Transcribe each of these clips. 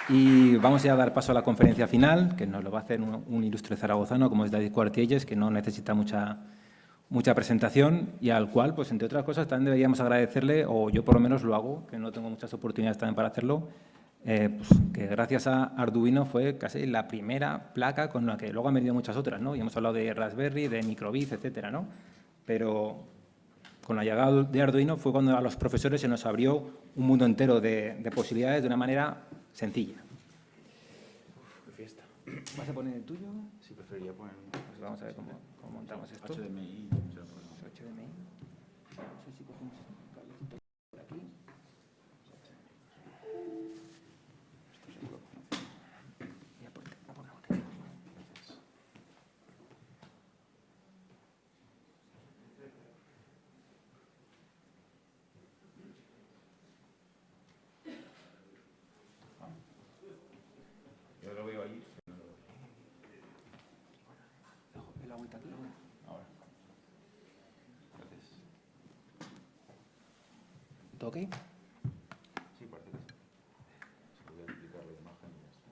Y vamos ya a dar paso a la conferencia final, que nos lo va a hacer un ilustre zaragozano como es David Cuartielles, que no necesita mucha presentación y al cual, pues entre otras cosas, también deberíamos agradecerle, o yo por lo menos lo hago, que no tengo muchas oportunidades también para hacerlo, pues que gracias a Arduino fue casi la primera placa con la que luego han venido muchas otras, ¿no? Y hemos hablado de Raspberry, de Microbit, etcétera, ¿no? Pero con la llegada de Arduino fue cuando a los profesores se nos abrió un mundo entero de posibilidades de una manera sencilla. Qué fiesta. ¿Vas a poner el tuyo? Sí, preferiría poner Pues vamos a ver cómo montamos esto. HDMI. HDMI. No sé si cogemos este cablecito por aquí. Y a por la botella. Yo lo veo ahí. El agüita aquí. Ahora. Gracias. ¿Todo ok? Sí, parece que sí. Se puede duplicar la imagen y ya está.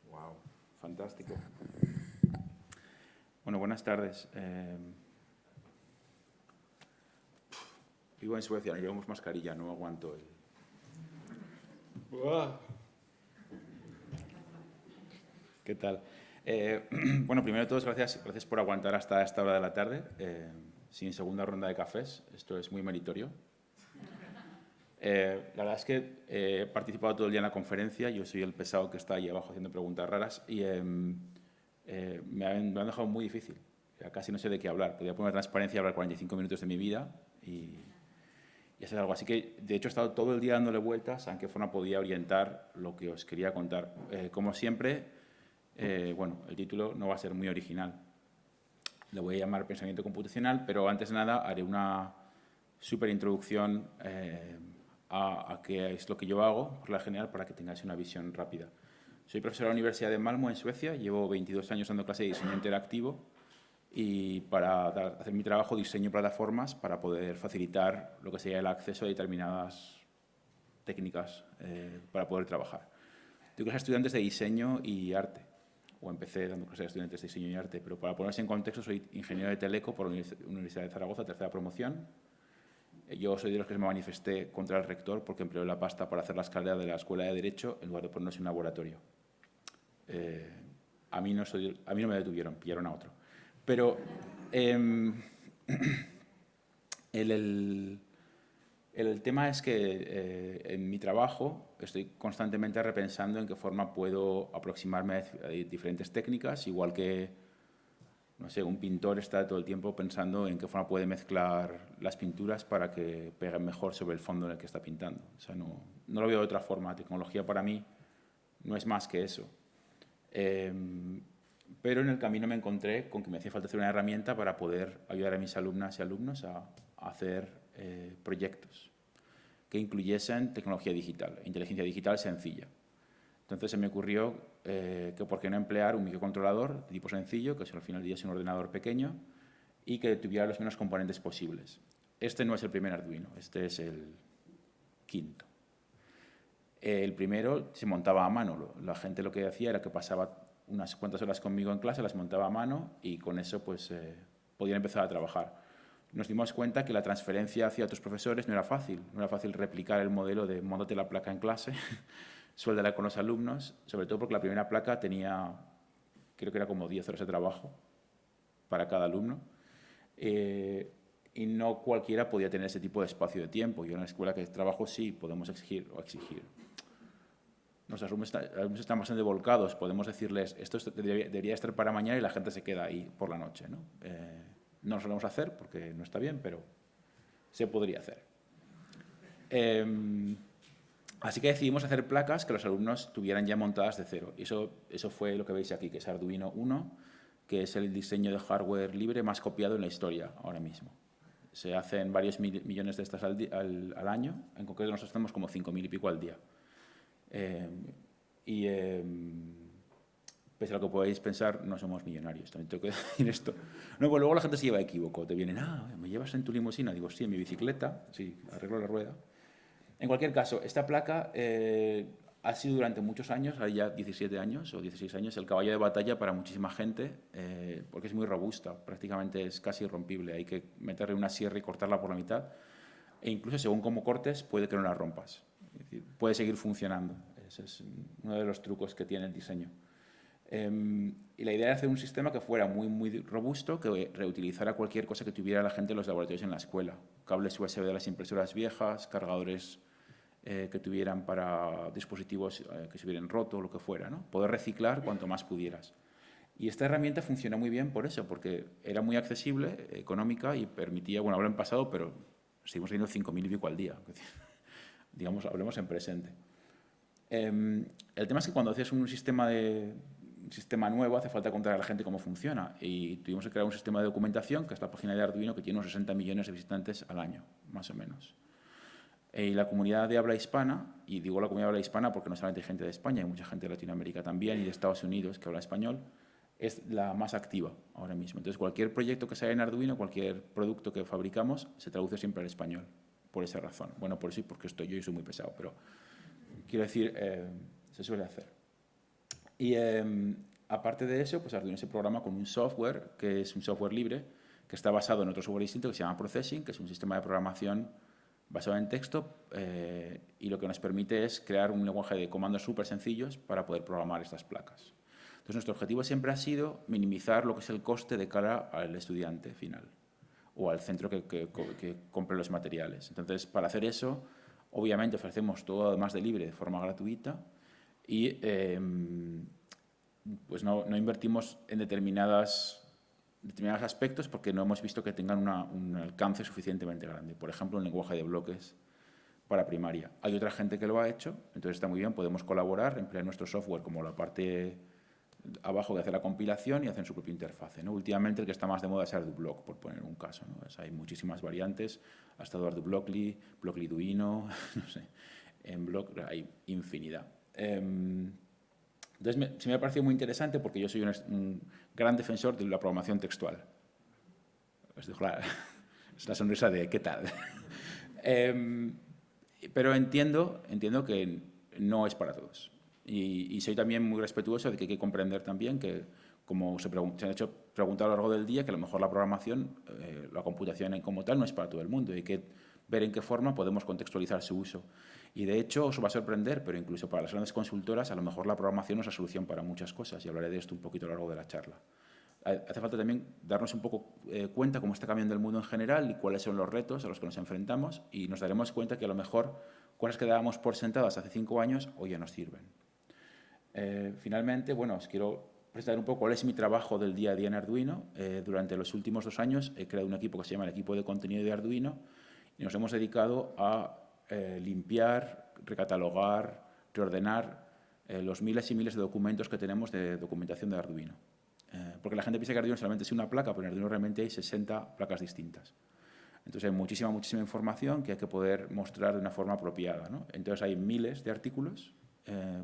Wow, fantástico. Bueno, buenas tardes. Vivo en Suecia, no llevamos mascarilla, no aguanto el... ¿Qué tal? Bueno, primero de todo, gracias por aguantar hasta esta hora de la tarde, sin segunda ronda de cafés. Esto es muy meritorio. La verdad es que he participado todo el día en la conferencia. Yo soy el pesado que está ahí abajo haciendo preguntas raras y me han dejado muy difícil. Casi no sé de qué hablar. Podría poner transparencia y hablar 45 minutos de mi vida y hacer algo. Así que, de hecho, he estado todo el día dándole vueltas a en qué forma podía orientar lo que os quería contar. Como siempre, bueno, el título no va a ser muy original. Le voy a llamar pensamiento computacional, pero antes de nada haré una súper introducción a qué es lo que yo hago, por la general, para que tengáis una visión rápida. Soy profesor de la Universidad de Malmö, en Suecia. Llevo 22 años dando clase de diseño interactivo y para hacer mi trabajo diseño plataformas para poder facilitar lo que sería el acceso a determinadas técnicas para poder trabajar. Doy clases a estudiantes de diseño y arte, o empecé dando clases a estudiantes de diseño y arte, pero para ponerse en contexto soy ingeniero de teleco por la Universidad de Zaragoza, tercera promoción. Yo soy de los que me manifesté contra el rector porque empleó la pasta para hacer la escalera de la Escuela de Derecho en lugar de ponernos en un laboratorio. A mí no me detuvieron, pillaron a otro. Pero el tema es que en mi trabajo estoy constantemente repensando en qué forma puedo aproximarme a diferentes técnicas, igual que, no sé, un pintor está todo el tiempo pensando en qué forma puede mezclar las pinturas para que peguen mejor sobre el fondo en el que está pintando. O sea, no lo veo de otra forma. La tecnología para mí no es más que eso. Pero en el camino me encontré con que me hacía falta hacer una herramienta para poder ayudar a mis alumnas y alumnos a hacer proyectos que incluyesen tecnología digital, inteligencia digital sencilla. Entonces se me ocurrió que por qué no emplear un microcontrolador de tipo sencillo, que al final del día es un ordenador pequeño, y que tuviera los menos componentes posibles. Este no es el primer Arduino, este es el quinto. El primero se montaba a mano. La gente lo que hacía era que pasaba unas cuantas horas conmigo en clase, las montaba a mano y con eso pues podían empezar a trabajar. Nos dimos cuenta que la transferencia hacia otros profesores no era fácil. No era fácil replicar el modelo de móntate la placa en clase, suéldala con los alumnos, sobre todo porque la primera placa tenía, creo que era como 10 horas de trabajo para cada alumno. Y no cualquiera podía tener ese tipo de espacio de tiempo. Yo en la escuela que trabajo sí podemos exigir. Nuestros alumnos están bastante volcados. Podemos decirles, esto debería estar para mañana y la gente se queda ahí por la noche, ¿no? No lo solemos hacer porque no está bien, pero se podría hacer. Así que decidimos hacer placas que los alumnos tuvieran ya montadas de cero. Y eso fue lo que veis aquí, que es Arduino 1, que es el diseño de hardware libre más copiado en la historia ahora mismo. Se hacen varios millones de estas al año, en concreto nosotros hacemos como 5.000 y pico al día. Pese a lo que podéis pensar, no somos millonarios, también tengo que decir esto. No, pues luego la gente se lleva equívoco, te vienen, ¿me llevas en tu limusina? Digo, sí, en mi bicicleta, sí, arreglo la rueda. En cualquier caso, esta placa ha sido durante muchos años, hay ya 17 años o 16 años, el caballo de batalla para muchísima gente, porque es muy robusta, prácticamente es casi irrompible, hay que meterle una sierra y cortarla por la mitad, e incluso según cómo cortes, puede que no la rompas, es decir, puede seguir funcionando. Ese es uno de los trucos que tiene el diseño. Y la idea era hacer un sistema que fuera muy robusto, que reutilizara cualquier cosa que tuviera la gente en los laboratorios en la escuela. Cables USB de las impresoras viejas, cargadores que tuvieran para dispositivos que se hubieran roto, lo que fuera, ¿no? Poder reciclar cuanto más pudieras. Y esta herramienta funciona muy bien por eso, porque era muy accesible, económica y permitía, bueno, hablo en pasado, pero seguimos teniendo 5.000 y pico al día. Digamos, hablemos en presente. El tema es que cuando haces un sistema nuevo hace falta contar a la gente cómo funciona y tuvimos que crear un sistema de documentación, que es la página de Arduino, que tiene unos 60 millones de visitantes al año, más o menos. Y la comunidad de habla hispana, y digo la comunidad de habla hispana porque no solamente hay gente de España, hay mucha gente de Latinoamérica también y de Estados Unidos que habla español, es la más activa ahora mismo. Entonces, cualquier proyecto que salga en Arduino, cualquier producto que fabricamos, se traduce siempre al español, por esa razón. Bueno, por eso y porque estoy yo y soy muy pesado, pero quiero decir, se suele hacer. Y aparte de eso, pues Arduino se programa con un software, que es un software libre, que está basado en otro software distinto que se llama Processing, que es un sistema de programación basado en texto y lo que nos permite es crear un lenguaje de comandos súper sencillos para poder programar estas placas. Entonces, nuestro objetivo siempre ha sido minimizar lo que es el coste de cara al estudiante final o al centro que compre los materiales. Entonces, para hacer eso, obviamente ofrecemos todo además de libre de forma gratuita y pues no invertimos en determinados aspectos porque no hemos visto que tengan un alcance suficientemente grande. Por ejemplo, un lenguaje de bloques para primaria. Hay otra gente que lo ha hecho, entonces está muy bien, podemos colaborar, emplear nuestro software como la parte abajo que hace la compilación y hacen su propia interfaz, ¿no? Últimamente el que está más de moda es ArduBlock, por poner un caso, ¿no? Hay muchísimas variantes, ha estado ArduBlockly, Blocklyduino, no sé, en Block hay infinidad. Entonces, se me ha parecido muy interesante porque yo soy un gran defensor de la programación textual. Os dejo la sonrisa de ¿qué tal? Pero entiendo que no es para todos. Y soy también muy respetuoso de que hay que comprender también que, como se han hecho preguntas a lo largo del día, que a lo mejor la programación, la computación como tal, no es para todo el mundo. Hay que ver en qué forma podemos contextualizar su uso. Y de hecho, os va a sorprender, pero incluso para las grandes consultoras, a lo mejor la programación no es la solución para muchas cosas, y hablaré de esto un poquito a lo largo de la charla. Hace falta también darnos un poco cuenta cómo está cambiando el mundo en general y cuáles son los retos a los que nos enfrentamos, y nos daremos cuenta que a lo mejor cosas que dábamos por sentadas hace 5 años hoy ya nos sirven. Finalmente, bueno, os quiero presentar un poco cuál es mi trabajo del día a día en Arduino. Durante los últimos 2 años he creado un equipo que se llama el equipo de contenido de Arduino y nos hemos dedicado a limpiar, recatalogar, reordenar los miles y miles de documentos que tenemos de documentación de Arduino. Porque la gente piensa que Arduino solamente es una placa, pero en Arduino realmente hay 60 placas distintas. Entonces hay muchísima información que hay que poder mostrar de una forma apropiada, ¿no? Entonces hay miles de artículos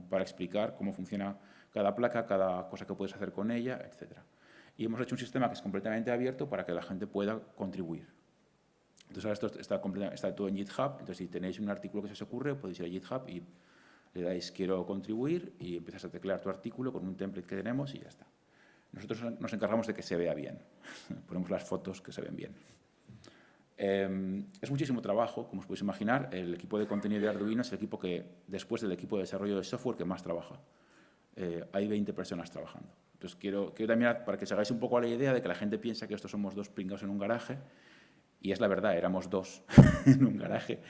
para explicar cómo funciona cada placa, cada cosa que puedes hacer con ella, etc. Y hemos hecho un sistema que es completamente abierto para que la gente pueda contribuir. Entonces ahora esto está todo en GitHub, entonces si tenéis un artículo que se os ocurre, podéis ir a GitHub y le dais quiero contribuir y empiezas a teclear tu artículo con un template que tenemos y ya está. Nosotros nos encargamos de que se vea bien, ponemos las fotos que se ven bien. Es muchísimo trabajo, como os podéis imaginar. El equipo de contenido de Arduino es el equipo que, después del equipo de desarrollo de software, que más trabaja. Hay 20 personas trabajando. Entonces, quiero también, para que os hagáis un poco a la idea de que la gente piensa que estos somos 2 pringados en un garaje, y es la verdad, éramos 2 en un garaje.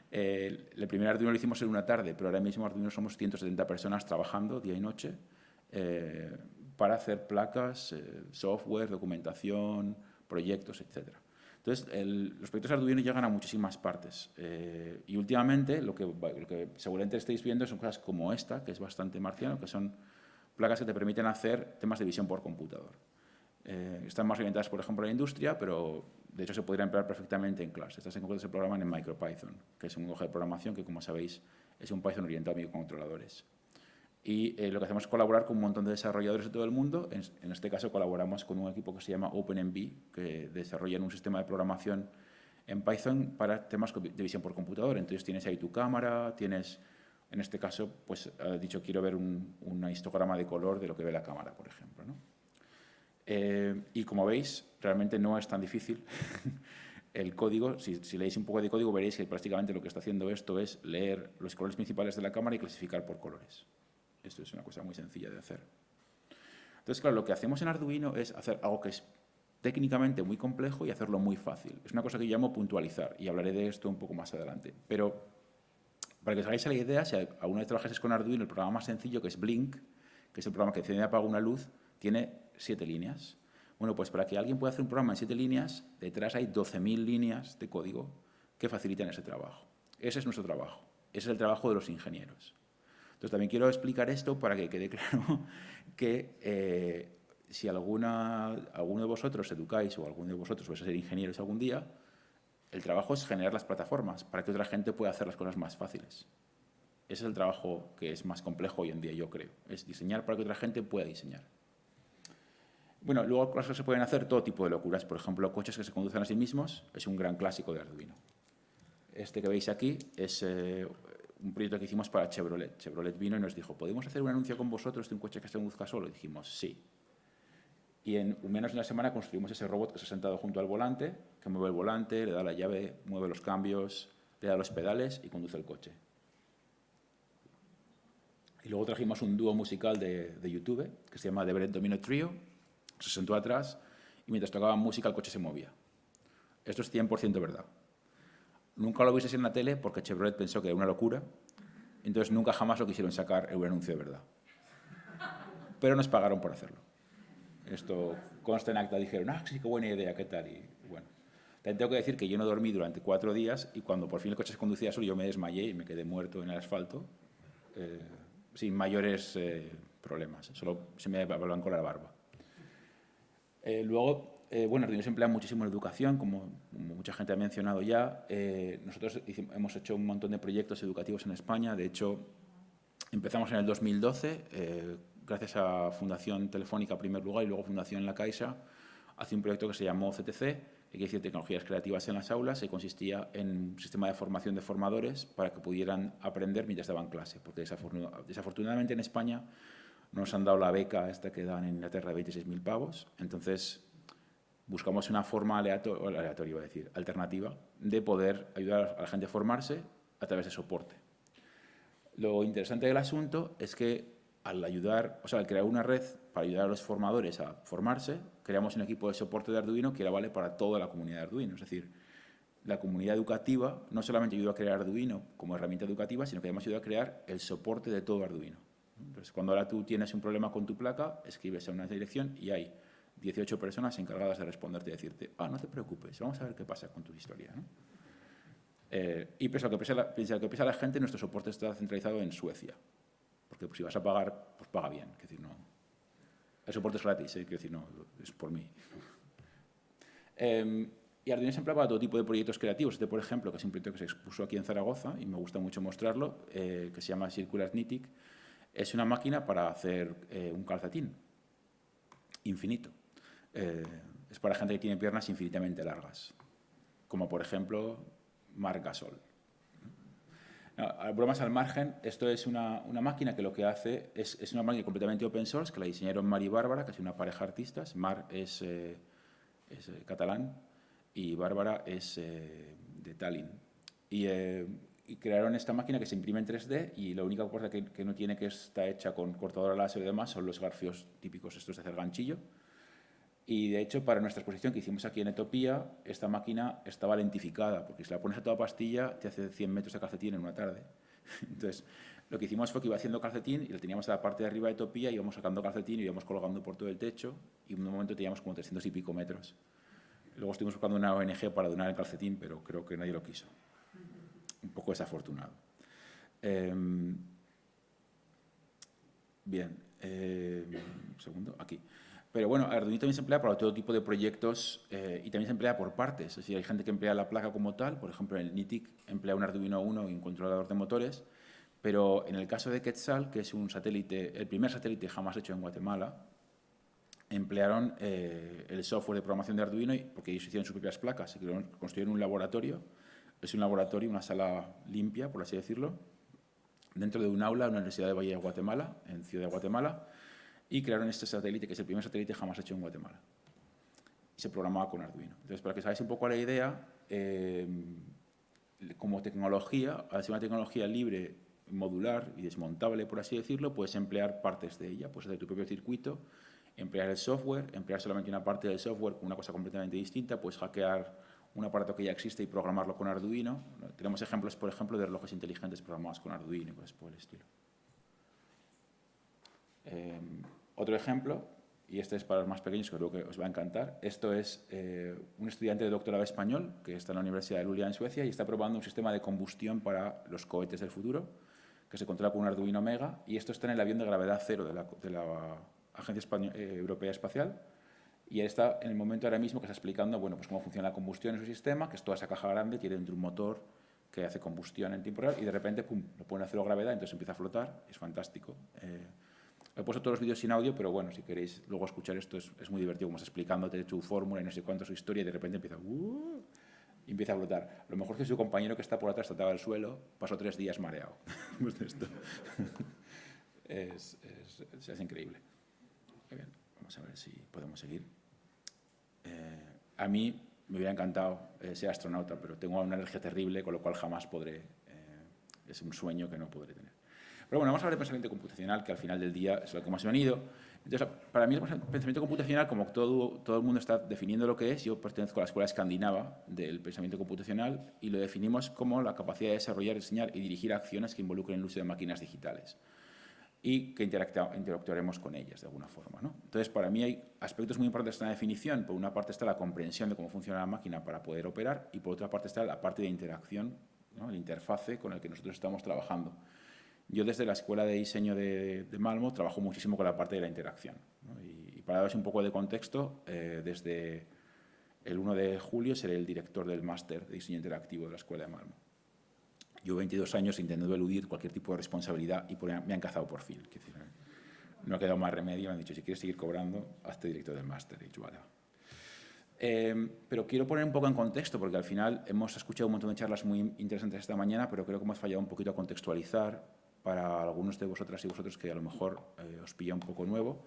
El primer Arduino lo hicimos en una tarde, pero ahora mismo Arduino somos 170 personas trabajando día y noche para hacer placas, software, documentación, proyectos, etc. Entonces, los proyectos Arduino llegan a muchísimas partes y últimamente lo que seguramente estáis viendo son cosas como esta, que es bastante marciano, que son placas que te permiten hacer temas de visión por computador. Están más orientadas, por ejemplo, a la industria, pero de hecho se podría emplear perfectamente en clase. Estas en concreto se programan en MicroPython, que es un lenguaje de programación que, como sabéis, es un Python orientado a microcontroladores. Y lo que hacemos es colaborar con un montón de desarrolladores de todo el mundo. En este caso colaboramos con un equipo que se llama OpenMV, que desarrollan un sistema de programación en Python para temas de visión por computador. Entonces tienes ahí tu cámara, tienes, en este caso, pues ha dicho quiero ver un histograma de color de lo que ve la cámara, por ejemplo, ¿no? Y como veis, realmente no es tan difícil. El código, si leéis un poco de código, veréis que prácticamente lo que está haciendo esto es leer los colores principales de la cámara y clasificar por colores. Esto es una cosa muy sencilla de hacer. Entonces, claro, lo que hacemos en Arduino es hacer algo que es técnicamente muy complejo y hacerlo muy fácil. Es una cosa que yo llamo puntualizar, y hablaré de esto un poco más adelante. Pero, para que os hagáis la idea, si alguna vez trabajáis con Arduino, el programa más sencillo, que es Blink, que es el programa que enciende y apaga una luz, tiene 7 líneas. Bueno, pues para que alguien pueda hacer un programa en 7 líneas, detrás hay 12.000 líneas de código que facilitan ese trabajo. Ese es nuestro trabajo. Ese es el trabajo de los ingenieros. Entonces, también quiero explicar esto para que quede claro que si alguno de vosotros educáis o alguno de vosotros vais a ser ingenieros algún día, el trabajo es generar las plataformas para que otra gente pueda hacer las cosas más fáciles. Ese es el trabajo que es más complejo hoy en día, yo creo. Es diseñar para que otra gente pueda diseñar. Bueno, luego cosas se pueden hacer todo tipo de locuras. Por ejemplo, coches que se conducen a sí mismos es un gran clásico de Arduino. Este que veis aquí es un proyecto que hicimos para Chevrolet. Chevrolet vino y nos dijo, ¿podemos hacer un anuncio con vosotros de un coche que se conduzca solo? Y dijimos, sí. Y en menos de una semana construimos ese robot que se ha sentado junto al volante, que mueve el volante, le da la llave, mueve los cambios, le da los pedales y conduce el coche. Y luego trajimos un dúo musical de YouTube que se llama The Bread Domino Trio. Se sentó atrás y mientras tocaban música el coche se movía. Esto es 100% verdad. Nunca lo visteis en la tele porque Chevrolet pensó que era una locura, entonces nunca jamás lo quisieron sacar en un anuncio de verdad. Pero nos pagaron por hacerlo. Esto consta en acta, dijeron, sí, qué buena idea, ¿qué tal? Y bueno, también tengo que decir que yo no dormí durante 4 días y cuando por fin el coche se conducía solo yo me desmayé y me quedé muerto en el asfalto sin mayores problemas, solo se me abalancó la barba. Luego, Arduino se emplea muchísimo en educación, como mucha gente ha mencionado ya. Nosotros hemos hecho un montón de proyectos educativos en España. De hecho, empezamos en el 2012, gracias a Fundación Telefónica en primer lugar y luego Fundación La Caixa, hace un proyecto que se llamó CTC, que quiere decir Tecnologías Creativas en las Aulas, y consistía en un sistema de formación de formadores para que pudieran aprender mientras daban clase, porque desafortunadamente en España no nos han dado la beca esta que dan en Inglaterra de 26.000 pavos, entonces buscamos una forma alternativa de poder ayudar a la gente a formarse a través de soporte. Lo interesante del asunto es que al crear una red para ayudar a los formadores a formarse, creamos un equipo de soporte de Arduino que ahora vale para toda la comunidad de Arduino. Es decir, la comunidad educativa no solamente ayuda a crear Arduino como herramienta educativa, sino que además ayuda a crear el soporte de todo Arduino. Entonces, cuando ahora tú tienes un problema con tu placa, escribes a una dirección y hay 18 personas encargadas de responderte y decirte, no te preocupes, vamos a ver qué pasa con tu historia, ¿no? Y pese a lo que piensa la gente, nuestro soporte está centralizado en Suecia. Porque si vas a pagar, pues paga bien. Decir, no, el soporte es gratis, quiero decir, no, es por mí. Y Arduino se emplea para todo tipo de proyectos creativos. Por ejemplo, que es un proyecto que se expuso aquí en Zaragoza, y me gusta mucho mostrarlo, que se llama Circular Knitting. Es una máquina para hacer un calcetín infinito. Es para gente que tiene piernas infinitamente largas, como por ejemplo Marc Gasol. Bromas al margen, esto es una máquina que lo que hace es una máquina completamente open source que la diseñaron Mar y Bárbara, que es una pareja de artistas. Mar es catalán y Bárbara es de Tallinn. Y crearon esta máquina que se imprime en 3D y la única cosa que no tiene, que está hecha con cortadora láser y demás, son los garfios típicos estos de hacer ganchillo. Y de hecho, para nuestra exposición que hicimos aquí en Etopía, esta máquina estaba lentificada, porque si la pones a toda pastilla, te hace 100 metros de calcetín en una tarde. Entonces, lo que hicimos fue que iba haciendo calcetín y lo teníamos a la parte de arriba de Etopía, íbamos sacando calcetín y íbamos colgando por todo el techo, y en un momento teníamos como 300 y pico metros. Luego estuvimos buscando una ONG para donar el calcetín, pero creo que nadie lo quiso. Un poco desafortunado. Bien, un segundo, aquí. Pero bueno, Arduino también se emplea para todo tipo de proyectos y también se emplea por partes. Es decir, hay gente que emplea la placa como tal, por ejemplo, en el NITIC emplea un Arduino Uno y un controlador de motores, pero en el caso de Quetzal, que es un satélite, el primer satélite jamás hecho en Guatemala, emplearon el software de programación de Arduino porque ellos hicieron sus propias placas y construyeron un laboratorio. Es un laboratorio, una sala limpia, por así decirlo, dentro de un aula de la Universidad de Valle de Guatemala, en Ciudad de Guatemala, y crearon este satélite, que es el primer satélite jamás hecho en Guatemala. Y se programaba con Arduino. Entonces, para que os hagáis un poco la idea, como tecnología, al ser una tecnología libre, modular y desmontable, por así decirlo, puedes emplear partes de ella, puedes hacer tu propio circuito, emplear el software, emplear solamente una parte del software con una cosa completamente distinta, puedes hackear un aparato que ya existe y programarlo con Arduino. Tenemos ejemplos, por ejemplo, de relojes inteligentes programados con Arduino y cosas por el estilo. Otro ejemplo, y este es para los más pequeños, que creo que os va a encantar. Esto es un estudiante de doctorado español que está en la Universidad de Luleå en Suecia y está probando un sistema de combustión para los cohetes del futuro, que se controla con un Arduino Mega, y esto está en el avión de gravedad cero de la Agencia Europea Espacial. Y él está en el momento ahora mismo que está explicando bueno, pues cómo funciona la combustión en su sistema, que es toda esa caja grande, tiene dentro un motor que hace combustión en tiempo real y de repente pum, lo pone a cero gravedad, entonces empieza a flotar. Es fantástico. He puesto todos los vídeos sin audio, pero bueno, si queréis luego escuchar esto es muy divertido, como está explicándote tu fórmula y no sé cuánto su historia y de repente empieza y empieza a flotar. Lo mejor es que su compañero que está por atrás trataba el suelo, pasó 3 días mareado. Esto es increíble. Muy bien, vamos a ver si podemos seguir. A mí me hubiera encantado ser astronauta, pero tengo una alergia terrible, con lo cual jamás podré. Es un sueño que no podré tener. Pero bueno, vamos a hablar de pensamiento computacional, que al final del día es lo que hemos venido. Entonces, para mí el pensamiento computacional, como todo el mundo está definiendo lo que es, yo pertenezco a la escuela escandinava del pensamiento computacional y lo definimos como la capacidad de desarrollar, diseñar y dirigir acciones que involucren el uso de máquinas digitales y que interactuaremos con ellas de alguna forma, ¿no? Entonces, para mí hay aspectos muy importantes de esta definición. Por una parte está la comprensión de cómo funciona la máquina para poder operar y por otra parte está la parte de interacción, ¿no? El interfase con el que nosotros estamos trabajando. Yo desde la Escuela de Diseño de Malmö trabajo muchísimo con la parte de la interacción, ¿no? Y para daros un poco de contexto, desde el 1 de julio seré el director del máster de Diseño Interactivo de la Escuela de Malmö. Llevo 22 años intentando eludir cualquier tipo de responsabilidad y me han cazado por fin. No ha quedado más remedio, me han dicho, si quieres seguir cobrando, hazte director del máster. He dicho, vale. Pero quiero poner un poco en contexto, porque al final hemos escuchado un montón de charlas muy interesantes esta mañana, pero creo que hemos fallado un poquito a contextualizar para algunos de vosotras y vosotros que a lo mejor os pilla un poco nuevo.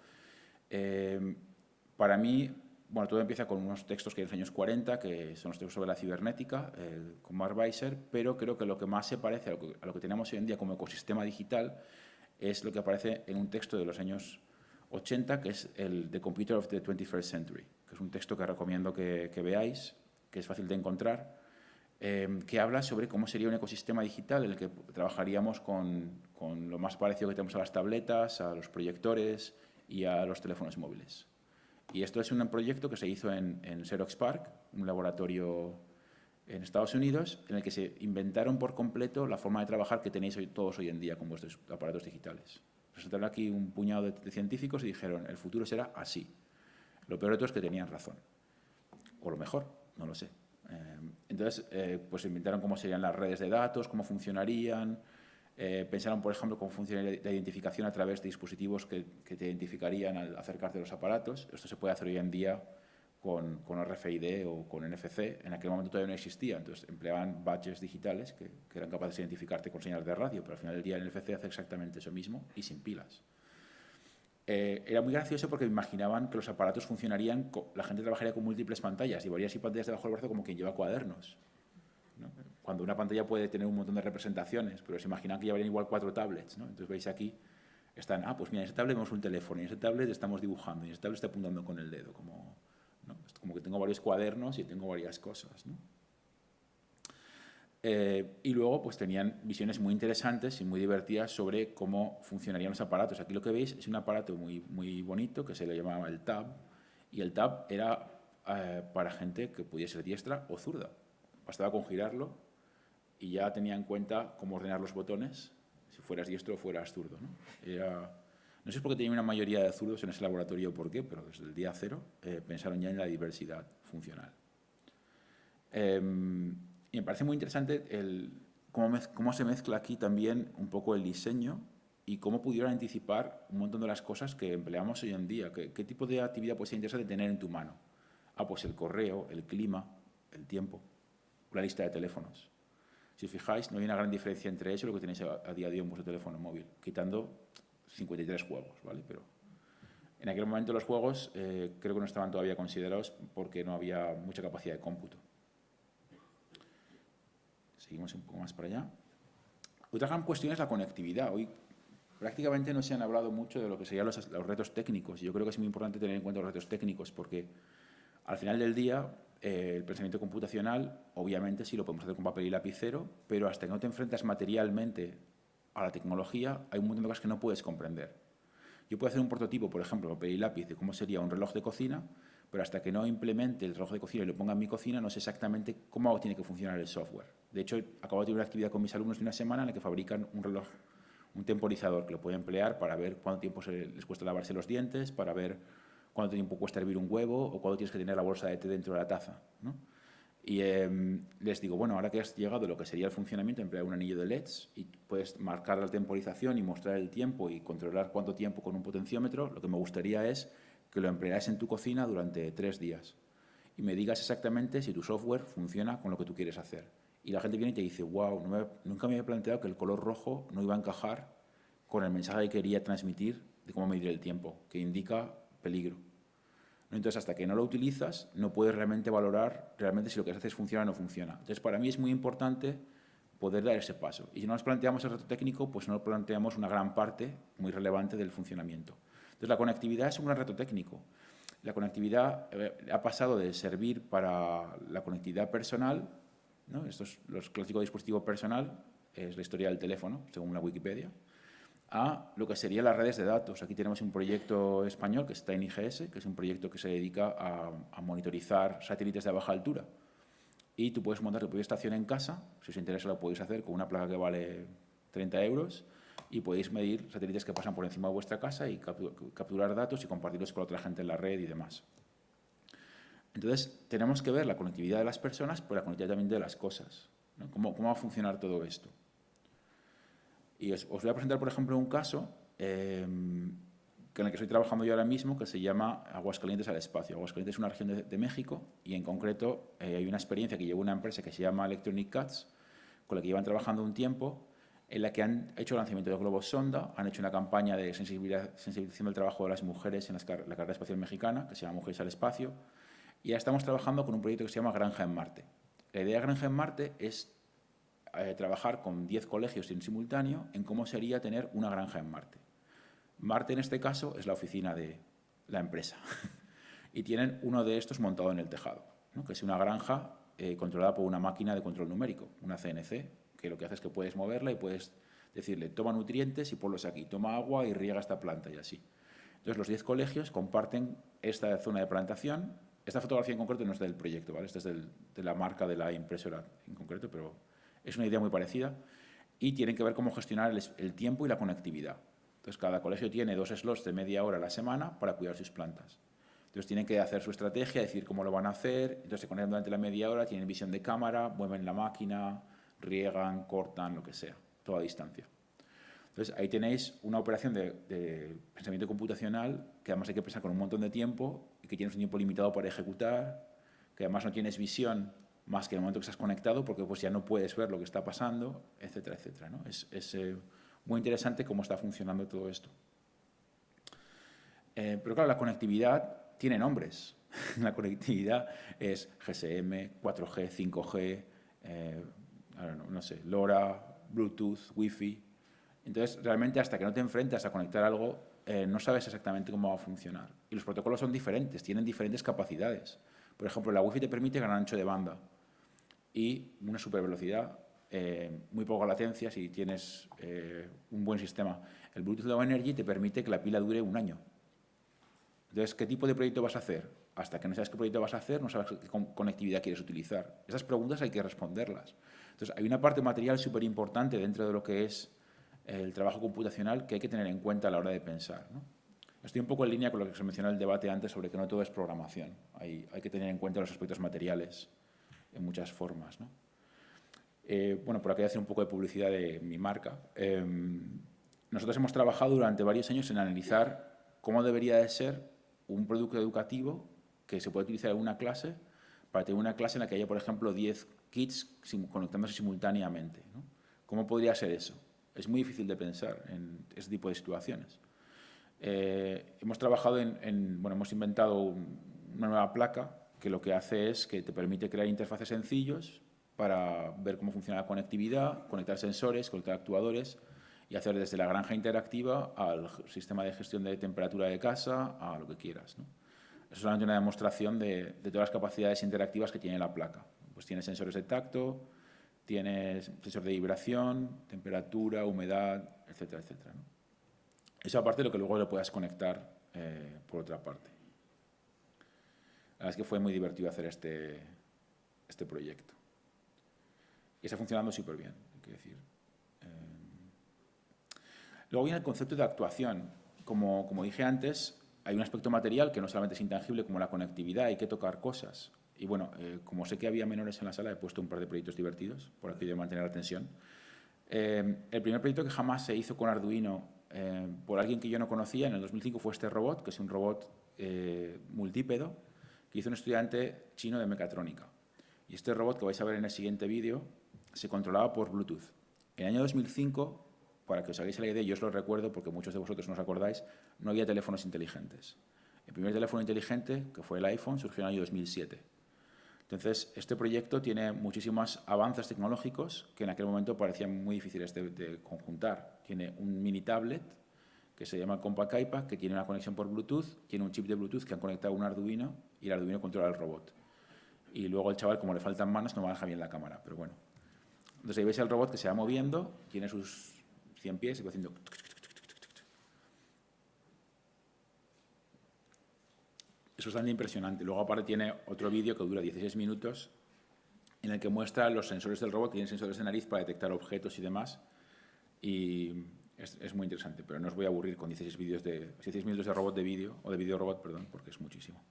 Para mí, bueno, todo empieza con unos textos que hay en los años 40, que son los textos sobre la cibernética, con Mark Weiser, pero creo que lo que más se parece a lo que tenemos hoy en día como ecosistema digital es lo que aparece en un texto de los años 80, que es el The Computer of the 21st Century, que es un texto que recomiendo que veáis, que es fácil de encontrar, que habla sobre cómo sería un ecosistema digital en el que trabajaríamos con lo más parecido que tenemos a las tabletas, a los proyectores y a los teléfonos móviles. Y esto es un proyecto que se hizo en Xerox PARC, un laboratorio en Estados Unidos, en el que se inventaron por completo la forma de trabajar que tenéis todos hoy en día con vuestros aparatos digitales. Presentaron aquí un puñado de científicos y dijeron, el futuro será así. Lo peor de todo es que tenían razón. O lo mejor, no lo sé. Entonces, pues inventaron cómo serían las redes de datos, cómo funcionarían. Pensaron, por ejemplo, cómo funcionaría la identificación a través de dispositivos que te identificarían al acercarte a los aparatos. Esto se puede hacer hoy en día con RFID o con NFC. En aquel momento todavía no existía, entonces empleaban badges digitales que eran capaces de identificarte con señales de radio, pero al final del día el NFC hace exactamente eso mismo y sin pilas. Era muy gracioso porque imaginaban que los aparatos funcionarían, la gente trabajaría con múltiples pantallas, llevaría así pantallas debajo del brazo como quien lleva cuadernos, ¿no? Cuando una pantalla puede tener un montón de representaciones, pero se imaginan que llevarían igual 4 tablets, ¿no? Entonces veis aquí, están, pues mira, en ese tablet vemos un teléfono, y en ese tablet estamos dibujando, y en ese tablet está apuntando con el dedo, como, ¿no? Como que tengo varios cuadernos y tengo varias cosas, ¿no? Y luego pues tenían visiones muy interesantes y muy divertidas sobre cómo funcionarían los aparatos. Aquí lo que veis es un aparato muy, muy bonito que se le llamaba el Tab, y el Tab era para gente que pudiese ser diestra o zurda. Bastaba con girarlo y ya tenía en cuenta cómo ordenar los botones, si fueras diestro o fueras zurdo, ¿no? No sé por qué tenía una mayoría de zurdos en ese laboratorio o por qué, pero desde el día cero pensaron ya en la diversidad funcional. Y me parece muy interesante cómo se mezcla aquí también un poco el diseño y cómo pudieron anticipar un montón de las cosas que empleamos hoy en día. ¿Qué tipo de actividad puede ser interesante tener en tu mano? Pues el correo, el clima, el tiempo, la lista de teléfonos. Si os fijáis, no hay una gran diferencia entre eso y lo que tenéis a día de hoy en vuestro teléfono móvil, quitando 53 juegos, ¿vale? Pero en aquel momento los juegos creo que no estaban todavía considerados porque no había mucha capacidad de cómputo. Seguimos un poco más para allá. Otra gran cuestión es la conectividad. Hoy prácticamente no se han hablado mucho de lo que serían los retos técnicos. Yo creo que es muy importante tener en cuenta los retos técnicos porque al final del día el pensamiento computacional, obviamente sí lo podemos hacer con papel y lapicero, pero hasta que no te enfrentas materialmente a la tecnología hay un montón de cosas que no puedes comprender. Yo puedo hacer un prototipo, por ejemplo, papel y lápiz, de cómo sería un reloj de cocina, pero hasta que no implemente el reloj de cocina y lo ponga en mi cocina, no sé exactamente cómo tiene que funcionar el software. De hecho, acabo de tener una actividad con mis alumnos de una semana en la que fabrican un reloj, un temporizador que lo pueden emplear para ver cuánto tiempo les cuesta lavarse los dientes, para ver cuánto tiempo cuesta hervir un huevo o cuánto tienes que tener la bolsa de té dentro de la taza, ¿no? Y les digo, bueno, ahora que has llegado a lo que sería el funcionamiento, emplear un anillo de LEDs y puedes marcar la temporización y mostrar el tiempo y controlar cuánto tiempo con un potenciómetro, lo que me gustaría es que lo emplearas en tu cocina durante 3 días y me digas exactamente si tu software funciona con lo que tú quieres hacer. Y la gente viene y te dice, wow, nunca me había planteado que el color rojo no iba a encajar con el mensaje que quería transmitir de cómo medir el tiempo, que indica peligro. Entonces, hasta que no lo utilizas, no puedes realmente valorar realmente si lo que haces funciona o no funciona. Entonces, para mí es muy importante poder dar ese paso. Y si no nos planteamos el reto técnico, pues no planteamos una gran parte muy relevante del funcionamiento. Entonces, la conectividad es un gran reto técnico. La conectividad ha pasado de servir para la conectividad personal, ¿no? Esto es los clásicos dispositivos personal, es la historia del teléfono, según la Wikipedia, a lo que serían las redes de datos. Aquí tenemos un proyecto español que está en IGS, que es un proyecto que se dedica a monitorizar satélites de baja altura. Y tú puedes montar tu propia estación en casa, si os interesa lo podéis hacer con una placa que vale 30 euros y podéis medir satélites que pasan por encima de vuestra casa y capturar datos y compartirlos con otra gente en la red y demás. Entonces, tenemos que ver la conectividad de las personas, pero la conectividad también de las cosas, ¿no? ¿Cómo va a funcionar todo esto? Y os voy a presentar, por ejemplo, un caso en el que estoy trabajando yo ahora mismo, que se llama Aguascalientes al espacio. Aguascalientes es una región de México y, en concreto, hay una experiencia que lleva una empresa que se llama Electronic Cats, con la que llevan trabajando un tiempo, en la que han hecho el lanzamiento de globos sonda, han hecho una campaña de sensibilización del trabajo de las mujeres en la carrera espacial mexicana, que se llama Mujeres al Espacio, y ahora estamos trabajando con un proyecto que se llama Granja en Marte. La idea de Granja en Marte es trabajar con 10 colegios en simultáneo en cómo sería tener una granja en Marte. Marte, en este caso, es la oficina de la empresa. Y tienen uno de estos montado en el tejado, ¿no? Que es una granja controlada por una máquina de control numérico, una CNC, que lo que hace es que puedes moverla y puedes decirle, toma nutrientes y ponlos aquí, toma agua y riega esta planta y así. Entonces, los 10 colegios comparten esta zona de plantación. Esta fotografía en concreto no es del proyecto, ¿vale? Esta es de la marca de la impresora en concreto, pero es una idea muy parecida y tienen que ver cómo gestionar el tiempo y la conectividad. Entonces, cada colegio tiene 2 slots de media hora a la semana para cuidar sus plantas. Entonces, tienen que hacer su estrategia, decir cómo lo van a hacer. Entonces, se conectan durante la media hora, tienen visión de cámara, mueven la máquina, riegan, cortan, lo que sea, toda a distancia. Entonces, ahí tenéis una operación de pensamiento computacional que además hay que pensar con un montón de tiempo y que tienes un tiempo limitado para ejecutar, que además no tienes visión más que en el momento que estás conectado, porque pues ya no puedes ver lo que está pasando, etcétera, etcétera, ¿no? Es muy interesante cómo está funcionando todo esto. Pero claro, la conectividad tiene nombres. La conectividad es GSM, 4G, 5G, no sé, LoRa, Bluetooth, Wi-Fi. Entonces, realmente, hasta que no te enfrentas a conectar algo, no sabes exactamente cómo va a funcionar. Y los protocolos son diferentes, tienen diferentes capacidades. Por ejemplo, la Wi-Fi te permite gran ancho de banda y una supervelocidad, muy poca latencia si tienes un buen sistema. El Bluetooth Low Energy te permite que la pila dure 1 año. Entonces, ¿qué tipo de proyecto vas a hacer? Hasta que no sabes qué proyecto vas a hacer, no sabes qué conectividad quieres utilizar. Esas preguntas hay que responderlas. Entonces, hay una parte material súper importante dentro de lo que es el trabajo computacional que hay que tener en cuenta a la hora de pensar, ¿no? Estoy un poco en línea con lo que se mencionó en el debate antes sobre que no todo es programación. Hay que tener en cuenta los aspectos materiales en muchas formas, ¿no? Bueno, por aquí voy a hacer un poco de publicidad de mi marca. Nosotros hemos trabajado durante varios años en analizar cómo debería de ser un producto educativo que se puede utilizar en una clase para tener una clase en la que haya, por ejemplo, 10 kits conectándose simultáneamente, ¿no? ¿Cómo podría ser eso? Es muy difícil de pensar en ese tipo de situaciones. Hemos trabajado bueno, hemos inventado una nueva placa que lo que hace es que te permite crear interfaces sencillos para ver cómo funciona la conectividad, conectar sensores, conectar actuadores y hacer desde la granja interactiva al sistema de gestión de temperatura de casa a lo que quieras, ¿no? Eso es solamente una demostración de todas las capacidades interactivas que tiene la placa. Pues tiene sensores de tacto, tiene sensor de vibración, temperatura, humedad, etcétera, etcétera, ¿no? Eso aparte de lo que luego le puedas conectar por otra parte. La verdad es que fue muy divertido hacer este proyecto. Y está funcionando súper bien, hay que decir. Luego viene el concepto de actuación. Como dije antes, hay un aspecto material que no solamente es intangible como la conectividad, hay que tocar cosas. Y bueno, como sé que había menores en la sala, he puesto un par de proyectos divertidos por aquello de mantener la atención. El primer proyecto que jamás se hizo con Arduino por alguien que yo no conocía en el 2005 fue este robot, que es un robot multípedo que hizo un estudiante chino de mecatrónica. Y este robot, que vais a ver en el siguiente vídeo, se controlaba por Bluetooth. En el año 2005, para que os hagáis la idea, yo os lo recuerdo porque muchos de vosotros no os acordáis, no había teléfonos inteligentes. El primer teléfono inteligente, que fue el iPhone, surgió en el año 2007. Entonces, este proyecto tiene muchísimos avances tecnológicos que en aquel momento parecían muy difíciles de conjuntar. Tiene un mini tablet que se llama Compact iPad, que tiene una conexión por Bluetooth, tiene un chip de Bluetooth que han conectado a un Arduino y el Arduino controla el robot. Y luego el chaval, como le faltan manos, no maneja bien la cámara, pero bueno. Entonces ahí veis el robot que se va moviendo, tiene sus 100 pies y va haciendo... Eso es tan impresionante. Luego aparte tiene otro vídeo que dura 16 minutos en el que muestra los sensores del robot, tiene sensores de nariz para detectar objetos y demás. Y es muy interesante, pero no os voy a aburrir con 16 minutos de robot de vídeo, o de vídeo robot, perdón, porque es muchísimo.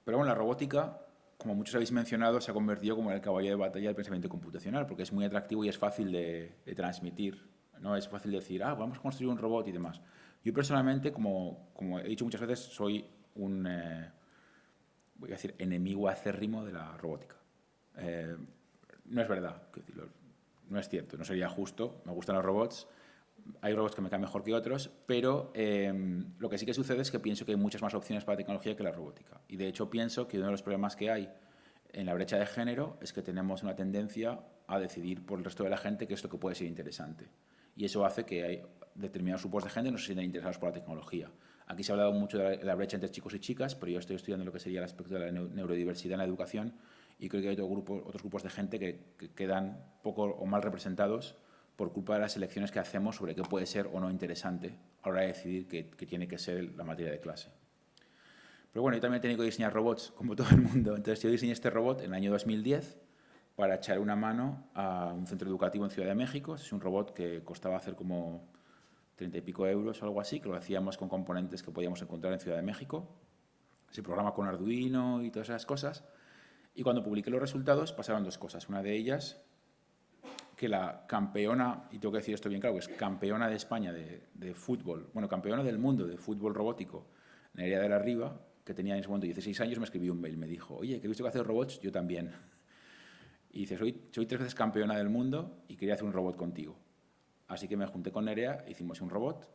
Pero bueno, la robótica, como muchos habéis mencionado, se ha convertido como en el caballo de batalla del pensamiento computacional, porque es muy atractivo y es fácil de transmitir, ¿no? Es fácil decir, vamos a construir un robot y demás. Yo personalmente, como he dicho muchas veces, soy un, voy a decir, enemigo acérrimo de la robótica. No es verdad, no es cierto, no sería justo, me gustan los robots, hay robots que me caen mejor que otros, pero lo que sí que sucede es que pienso que hay muchas más opciones para la tecnología que la robótica. Y de hecho pienso que uno de los problemas que hay en la brecha de género es que tenemos una tendencia a decidir por el resto de la gente qué es lo que puede ser interesante. Y eso hace que hay determinados grupos de gente no se sientan interesados por la tecnología. Aquí se ha hablado mucho de la brecha entre chicos y chicas, pero yo estoy estudiando lo que sería el aspecto de la neurodiversidad en la educación y creo que hay otros grupos de gente que quedan poco o mal representados por culpa de las elecciones que hacemos sobre qué puede ser o no interesante a la hora de decidir qué tiene que ser la materia de clase. Pero bueno, yo también he tenido que diseñar robots, como todo el mundo. Entonces yo diseñé este robot en el año 2010 para echar una mano a un centro educativo en Ciudad de México. Es un robot que costaba hacer como 30 y pico euros o algo así, que lo hacíamos con componentes que podíamos encontrar en Ciudad de México. Se programa con Arduino y todas esas cosas. Y cuando publiqué los resultados pasaron dos cosas. Una de ellas, que la campeona, y tengo que decir esto bien claro, que es campeona de España de fútbol, bueno, campeona del mundo de fútbol robótico, Nerea de la Riva, que tenía en ese momento 16 años, me escribió un mail, me dijo, oye, que he visto que haces robots, yo también. Y dice, soy 3 veces campeona del mundo y quería hacer un robot contigo. Así que me junté con Nerea, hicimos un robot,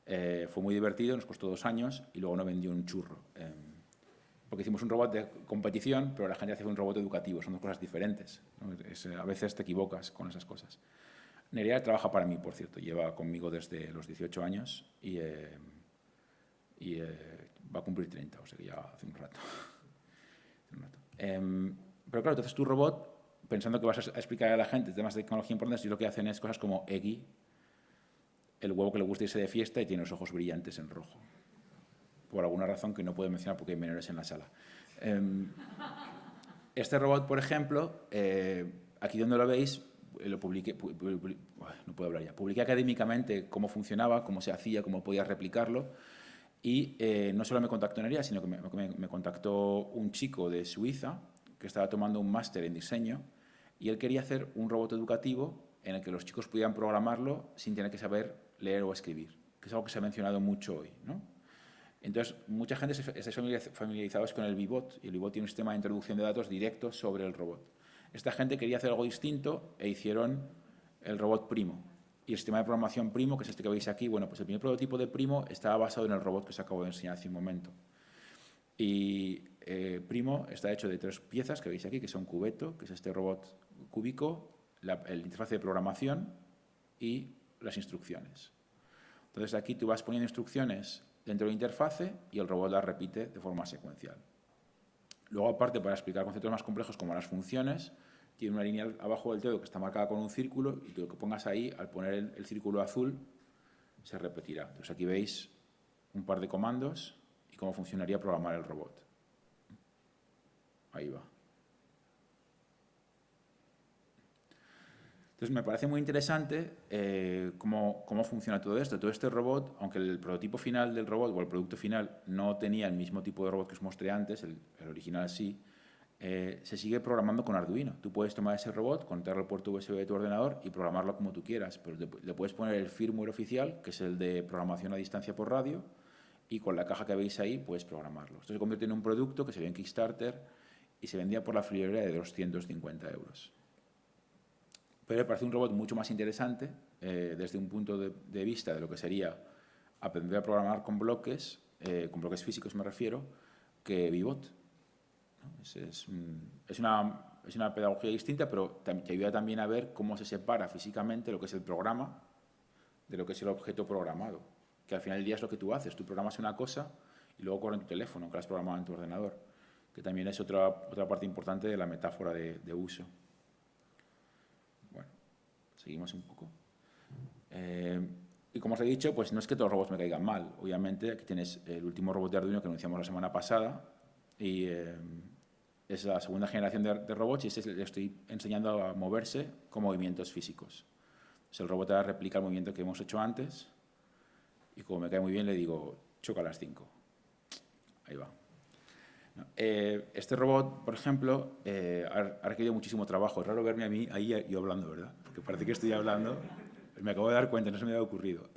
fue muy divertido, nos costó 2 años y luego no vendió un churro. Porque hicimos un robot de competición, pero la gente hace un robot educativo, son dos cosas diferentes, ¿no? A veces te equivocas con esas cosas. Nerea trabaja para mí, por cierto, lleva conmigo desde los 18 años y va a cumplir 30, o sea que ya hace un rato. Pero claro, entonces tu robot, pensando que vas a explicar a la gente temas de tecnología importantes, y lo que hacen es cosas como Eggy, el huevo que le gusta irse de fiesta y tiene los ojos brillantes en rojo. Por alguna razón que no puedo mencionar porque hay menores en la sala. Este robot, por ejemplo, aquí donde lo veis, lo publiqué, no puedo hablar ya, publiqué académicamente cómo funcionaba, cómo se hacía, cómo podías replicarlo. Y no solo me contactó Nerea, sino que me contactó un chico de Suiza que estaba tomando un máster en diseño y él quería hacer un robot educativo en el que los chicos pudieran programarlo sin tener que saber leer o escribir, que es algo que se ha mencionado mucho hoy, ¿no? Entonces, mucha gente está familiarizada con el ViVot, y el ViVot tiene un sistema de introducción de datos directo sobre el robot. Esta gente quería hacer algo distinto e hicieron el robot Primo. Y el sistema de programación Primo, que es este que veis aquí, bueno, pues el primer prototipo de Primo estaba basado en el robot que os acabo de enseñar hace un momento. Y Primo está hecho de 3 piezas que veis aquí, que son Cubeto, que es este robot cúbico, el interfaz de programación y las instrucciones. Entonces aquí tú vas poniendo instrucciones dentro de la interfase y el robot las repite de forma secuencial. Luego, aparte, para explicar conceptos más complejos como las funciones, tiene una línea abajo del todo que está marcada con un círculo y lo que pongas ahí, al poner el círculo azul, se repetirá. Entonces aquí veis un par de comandos y cómo funcionaría programar el robot. Ahí va. Entonces, me parece muy interesante cómo funciona todo esto. Todo este robot, aunque el prototipo final del robot o el producto final no tenía el mismo tipo de robot que os mostré antes, el original sí, se sigue programando con Arduino. Tú puedes tomar ese robot, conectarlo al puerto USB de tu ordenador y programarlo como tú quieras, pero le puedes poner el firmware oficial, que es el de programación a distancia por radio, y con la caja que veis ahí puedes programarlo. Esto se convierte en un producto que se ve en Kickstarter y se vendía por la friolera de 250 euros. Pero me parece un robot mucho más interesante desde un punto de vista de lo que sería aprender a programar con bloques físicos me refiero, que ViVot, ¿no? Es una pedagogía distinta, pero te ayuda también a ver cómo se separa físicamente lo que es el programa de lo que es el objeto programado, que al final del día es lo que tú haces. Tú programas una cosa y luego corre en tu teléfono, que la has programado en tu ordenador, que también es otra parte importante de la metáfora de uso. Seguimos un poco. Y como os he dicho, pues no es que todos los robots me caigan mal. Obviamente, aquí tienes el último robot de Arduino que anunciamos la semana pasada y es la segunda generación de robots y le estoy enseñando a moverse con movimientos físicos. Entonces, el robot ahora replica el movimiento que hemos hecho antes y como me cae muy bien le digo, choca a las 5. Ahí va. Este robot, por ejemplo, ha requerido muchísimo trabajo. Es raro verme a mí ahí yo hablando, ¿verdad? Porque parece que estoy hablando. Me acabo de dar cuenta, no se me había ocurrido.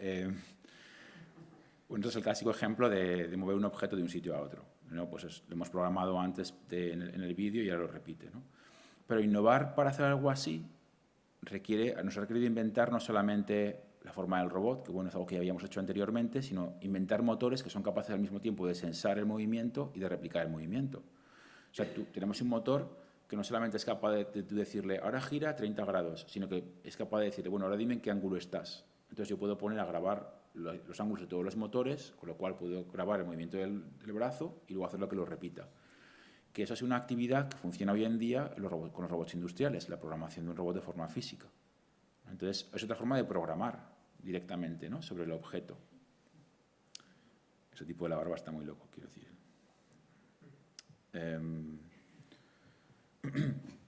Bueno, es el clásico ejemplo de mover un objeto de un sitio a otro, ¿no? Pues lo hemos programado antes en el vídeo y ahora lo repite, ¿no? Pero innovar para hacer algo así nos ha requerido inventar no solamente la forma del robot, que bueno, es algo que ya habíamos hecho anteriormente, sino inventar motores que son capaces al mismo tiempo de sensar el movimiento y de replicar el movimiento. O sea, tenemos un motor que no solamente es capaz de decirle, ahora gira 30 grados, sino que es capaz de decirle, bueno, ahora dime en qué ángulo estás. Entonces yo puedo poner a grabar los ángulos de todos los motores, con lo cual puedo grabar el movimiento del brazo y luego hacerlo que lo repita. Que eso es una actividad que funciona hoy en día con los robots industriales, la programación de un robot de forma física. Entonces, es otra forma de programar directamente, ¿no?, sobre el objeto. Ese tipo de la barba está muy loco, quiero decir.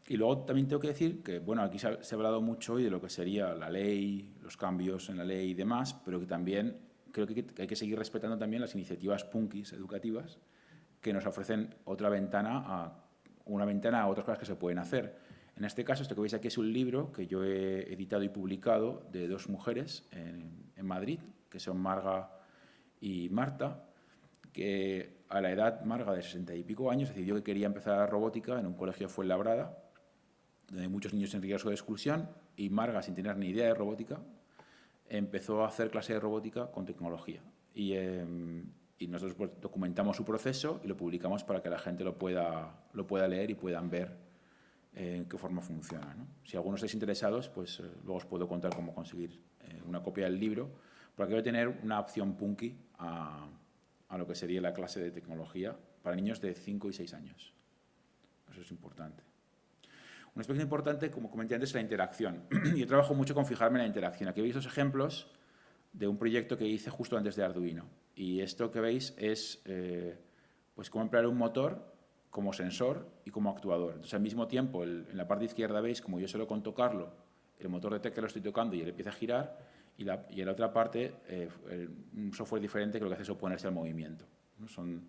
Y luego también tengo que decir que, bueno, aquí se ha hablado mucho hoy de lo que sería la ley, los cambios en la ley y demás, pero que también creo que hay que seguir respetando también las iniciativas punkis educativas que nos ofrecen una ventana a otras cosas que se pueden hacer. En este caso, esto que veis aquí es un libro que yo he editado y publicado de 2 mujeres en Madrid, que son Marga y Marta, que a la edad Marga de 60 y pico años decidió que quería empezar a robótica en un colegio de Fuenlabrada, donde hay muchos niños en riesgo de exclusión, y Marga, sin tener ni idea de robótica, empezó a hacer clase de robótica con tecnología. Y nosotros pues, documentamos su proceso y lo publicamos para que la gente lo pueda leer y puedan ver en qué forma funciona, ¿no? Si algunos estáis interesados, pues luego os puedo contar cómo conseguir una copia del libro, porque quiero tener una opción punky a lo que sería la clase de tecnología para niños de 5 y 6 años. Eso es importante. Un aspecto importante, como comenté antes, es la interacción. Yo trabajo mucho con fijarme en la interacción. Aquí veis 2 ejemplos de un proyecto que hice justo antes de Arduino. Y esto que veis es pues cómo emplear un motor como sensor y como actuador. Entonces, al mismo tiempo, en la parte izquierda veis como yo solo con tocarlo el motor detecta que lo estoy tocando y él empieza a girar, y en la otra parte un software diferente que lo que hace es oponerse al movimiento, ¿no? Son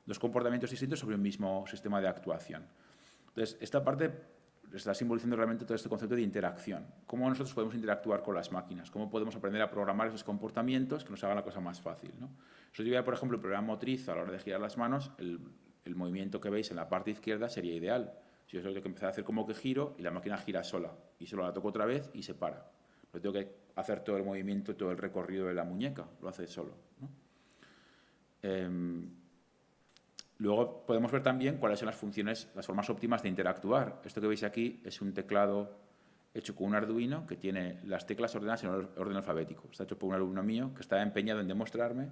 dos comportamientos distintos sobre un mismo sistema de actuación. Entonces, esta parte está simbolizando realmente todo este concepto de interacción. ¿Cómo nosotros podemos interactuar con las máquinas? ¿Cómo podemos aprender a programar esos comportamientos que nos hagan la cosa más fácil, ¿no? Si yo por ejemplo, el programa motriz a la hora de girar las manos, el movimiento que veis en la parte izquierda sería ideal. Si yo tengo que empezar a hacer como que giro y la máquina gira sola, y solo la toco otra vez y se para. No tengo que hacer todo el movimiento, todo el recorrido de la muñeca, lo hace solo, ¿no? Luego podemos ver también cuáles son las funciones, las formas óptimas de interactuar. Esto que veis aquí es un teclado hecho con un Arduino que tiene las teclas ordenadas en orden alfabético. Está hecho por un alumno mío que está empeñado en demostrarme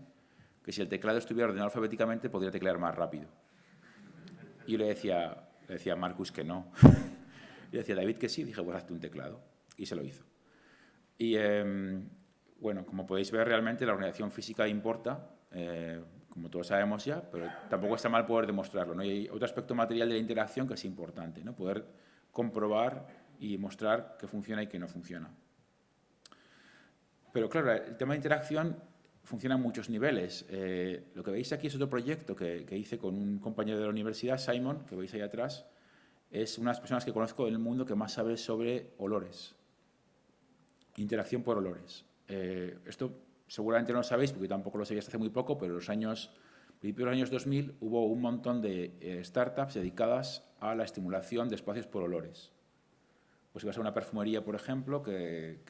que si el teclado estuviera ordenado alfabéticamente podría teclear más rápido. Y yo le decía a Marcus que no. Le decía a David que sí. Dije, pues hazte un teclado. Y se lo hizo. Y bueno, como podéis ver, realmente la organización física importa, como todos sabemos ya, pero tampoco está mal poder demostrarlo, ¿no? Y hay otro aspecto material de la interacción que es importante, ¿no? Poder comprobar y mostrar que funciona y que no funciona. Pero claro, el tema de interacción funciona en muchos niveles. Lo que veis aquí es otro proyecto que hice con un compañero de la universidad, Simon, que veis ahí atrás. Es una de las personas que conozco en el mundo que más sabe sobre olores. Interacción por olores. Esto seguramente no lo sabéis porque tampoco lo sabía hasta hace muy poco, pero en los principios de los años 2000 hubo un montón de startups dedicadas a la estimulación de espacios por olores. Pues si vas a una perfumería, por ejemplo, que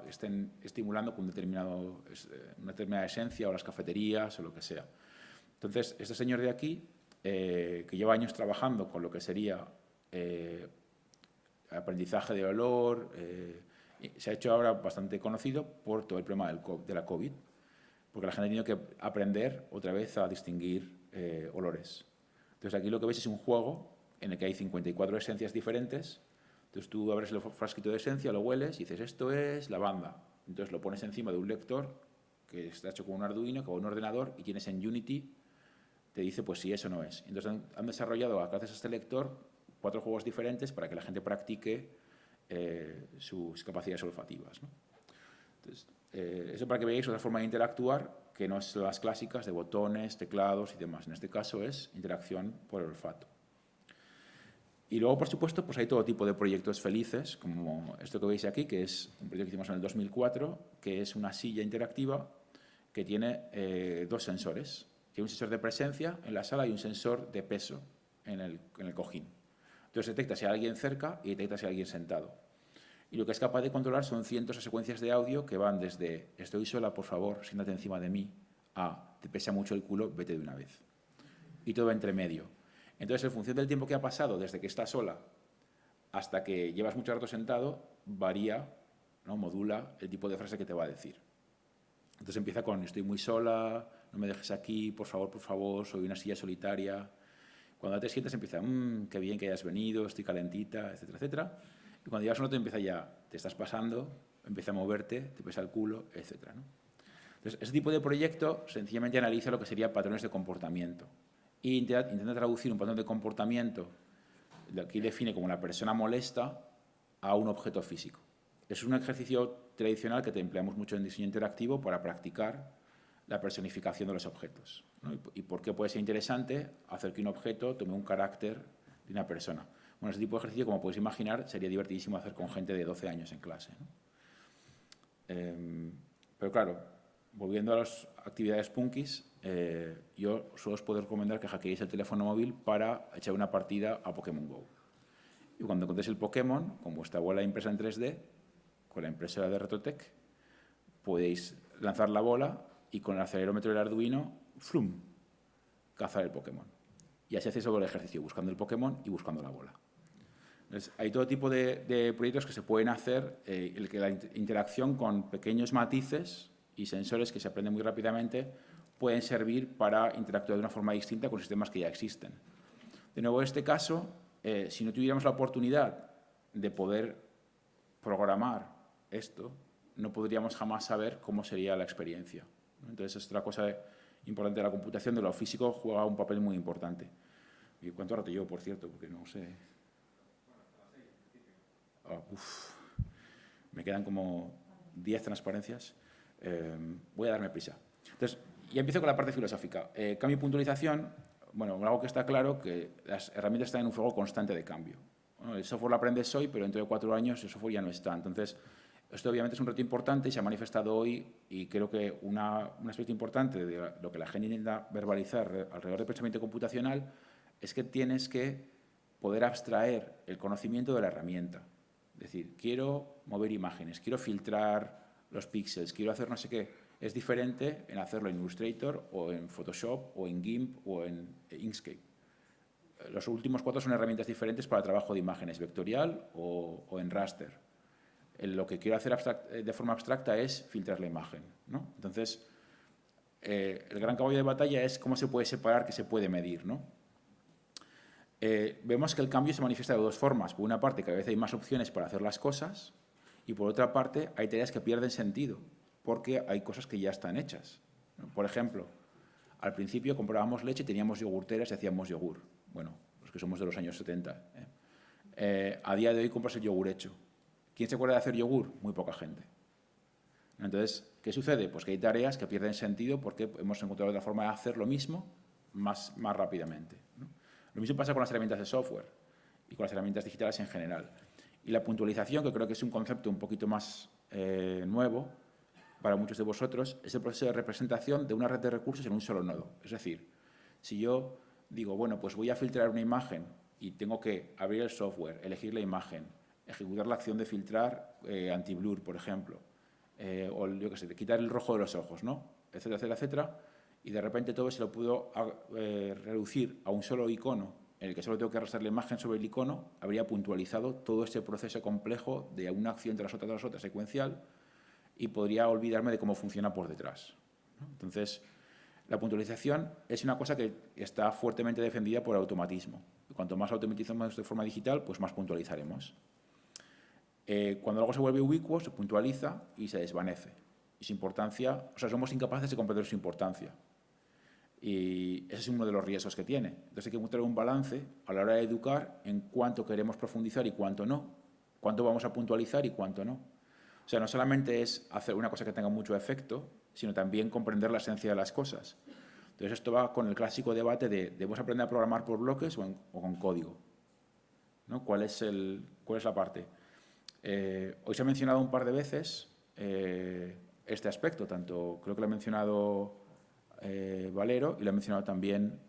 estén estimulando con una determinada esencia, o las cafeterías o lo que sea. Entonces, este señor de aquí, que lleva años trabajando con lo que sería aprendizaje de olor, se ha hecho ahora bastante conocido por todo el problema de la COVID, porque la gente ha tenido que aprender otra vez a distinguir olores. Entonces, aquí lo que veis es un juego en el que hay 54 esencias diferentes. Entonces, tú abres el frasquito de esencia, lo hueles y dices, esto es lavanda. Entonces, lo pones encima de un lector que está hecho con un Arduino, con un ordenador, y tienes en Unity, te dice, pues sí, eso no es. Entonces, han desarrollado, gracias a este lector, 4 juegos diferentes para que la gente practique sus capacidades olfativas, ¿no? Entonces, eso para que veáis otra forma de interactuar que no es las clásicas de botones, teclados y demás. En este caso es interacción por el olfato. Y luego, por supuesto, pues hay todo tipo de proyectos felices, como esto que veis aquí, que es un proyecto que hicimos en el 2004, que es una silla interactiva que tiene 2 sensores. Tiene un sensor de presencia en la sala y un sensor de peso en el cojín. Entonces detecta si hay alguien cerca y detecta si hay alguien sentado. Y lo que es capaz de controlar son cientos de secuencias de audio que van desde estoy sola, por favor, siéntate encima de mí, a te pesa mucho el culo, vete de una vez. Y todo va entre medio. Entonces, en función del tiempo que ha pasado desde que estás sola hasta que llevas mucho rato sentado, varía, ¿no? Modula el tipo de frase que te va a decir. Entonces empieza con estoy muy sola, no me dejes aquí, por favor, soy una silla solitaria. Cuando te sientes empieza, qué bien que hayas venido, estoy calentita, etcétera, etcétera. Y cuando llevas un rato empieza ya, te estás pasando, empieza a moverte, te pesa el culo, etcétera, ¿no? Entonces, ese tipo de proyecto sencillamente analiza lo que serían patrones de comportamiento e intenta traducir un patrón de comportamiento, que aquí define como la persona molesta, a un objeto físico. Es un ejercicio tradicional que te empleamos mucho en diseño interactivo para practicar la personificación de los objetos, ¿no? ¿Y por qué puede ser interesante hacer que un objeto tome un carácter de una persona? Bueno, ese tipo de ejercicio, como podéis imaginar, sería divertidísimo hacer con gente de 12 años en clase, ¿no? Pero claro, volviendo a las actividades punkis, yo solo os puedo recomendar que hackeéis el teléfono móvil para echar una partida a Pokémon GO. Y cuando encontréis el Pokémon, con vuestra bola impresa en 3D, con la impresora de Retrotec, podéis lanzar la bola y con el acelerómetro del Arduino, ¡flum!, cazar el Pokémon. Y así hacéis todo el ejercicio, buscando el Pokémon y buscando la bola. Entonces, hay todo tipo de proyectos que se pueden hacer, el que la interacción con pequeños matices y sensores que se aprenden muy rápidamente pueden servir para interactuar de una forma distinta con sistemas que ya existen. De nuevo, en este caso, si no tuviéramos la oportunidad de poder programar esto, no podríamos jamás saber cómo sería la experiencia, ¿no? Entonces, es otra cosa importante de la computación, de lo físico, juega un papel muy importante. ¿Y cuánto rato llevo, por cierto? Porque no sé. Me quedan como 10 transparencias. Voy a darme prisa. Entonces, ya empiezo con la parte filosófica. Cambio y puntualización. Bueno, algo que está claro, que las herramientas están en un fuego constante de cambio. Bueno, el software lo aprendes hoy, pero dentro de 4 años el software ya no está. Entonces, esto obviamente es un reto importante y se ha manifestado hoy, y creo que un aspecto importante de lo que la gente intenta verbalizar alrededor del pensamiento computacional es que tienes que poder abstraer el conocimiento de la herramienta. Es decir, quiero mover imágenes, quiero filtrar los píxeles, quiero hacer no sé qué. Es diferente en hacerlo en Illustrator o en Photoshop o en GIMP o en Inkscape. Los últimos 4 son herramientas diferentes para el trabajo de imágenes, vectorial o en raster. Lo que quiero hacer de forma abstracta es filtrar la imagen, ¿no? Entonces, el gran caballo de batalla es cómo se puede separar, qué se puede medir, ¿no? Vemos que el cambio se manifiesta de 2 formas. Por una parte, cada vez hay más opciones para hacer las cosas, y por otra parte, hay tareas que pierden sentido, porque hay cosas que ya están hechas, ¿no? Por ejemplo, al principio comprábamos leche y teníamos yogurteras y hacíamos yogur. Bueno, los que somos de los años 70. A día de hoy compras el yogur hecho. ¿Quién se acuerda de hacer yogur? Muy poca gente. Entonces, ¿qué sucede? Pues que hay tareas que pierden sentido porque hemos encontrado otra forma de hacer lo mismo más rápidamente, ¿no? Lo mismo pasa con las herramientas de software y con las herramientas digitales en general. Y la puntualización, que creo que es un concepto un poquito más nuevo para muchos de vosotros, es el proceso de representación de una red de recursos en un solo nodo. Es decir, si yo digo, bueno, pues voy a filtrar una imagen y tengo que abrir el software, elegir la imagen, ejecutar la acción de filtrar anti-blur, por ejemplo, o yo qué sé, de quitar el rojo de los ojos, ¿no? Etcétera, etcétera, etcétera, y de repente todo se lo puedo reducir a un solo icono en el que solo tengo que arrastrar la imagen sobre el icono, habría puntualizado todo este proceso complejo de una acción tras otra secuencial, y podría olvidarme de cómo funciona por detrás, ¿no? Entonces, la puntualización es una cosa que está fuertemente defendida por el automatismo. Y cuanto más automatizamos de forma digital, pues más puntualizaremos. Cuando algo se vuelve ubicuo, se puntualiza y se desvanece. Y su importancia, o sea, somos incapaces de comprender su importancia. Y ese es uno de los riesgos que tiene. Entonces hay que encontrar un balance a la hora de educar en cuánto queremos profundizar y cuánto no, cuánto vamos a puntualizar y cuánto no. O sea, no solamente es hacer una cosa que tenga mucho efecto, sino también comprender la esencia de las cosas. Entonces esto va con el clásico debate de ¿debemos aprender a programar por bloques o con código? ¿No? ¿Cuál es la parte? Hoy se ha mencionado un par de veces este aspecto, tanto creo que lo ha mencionado Valero y lo ha mencionado también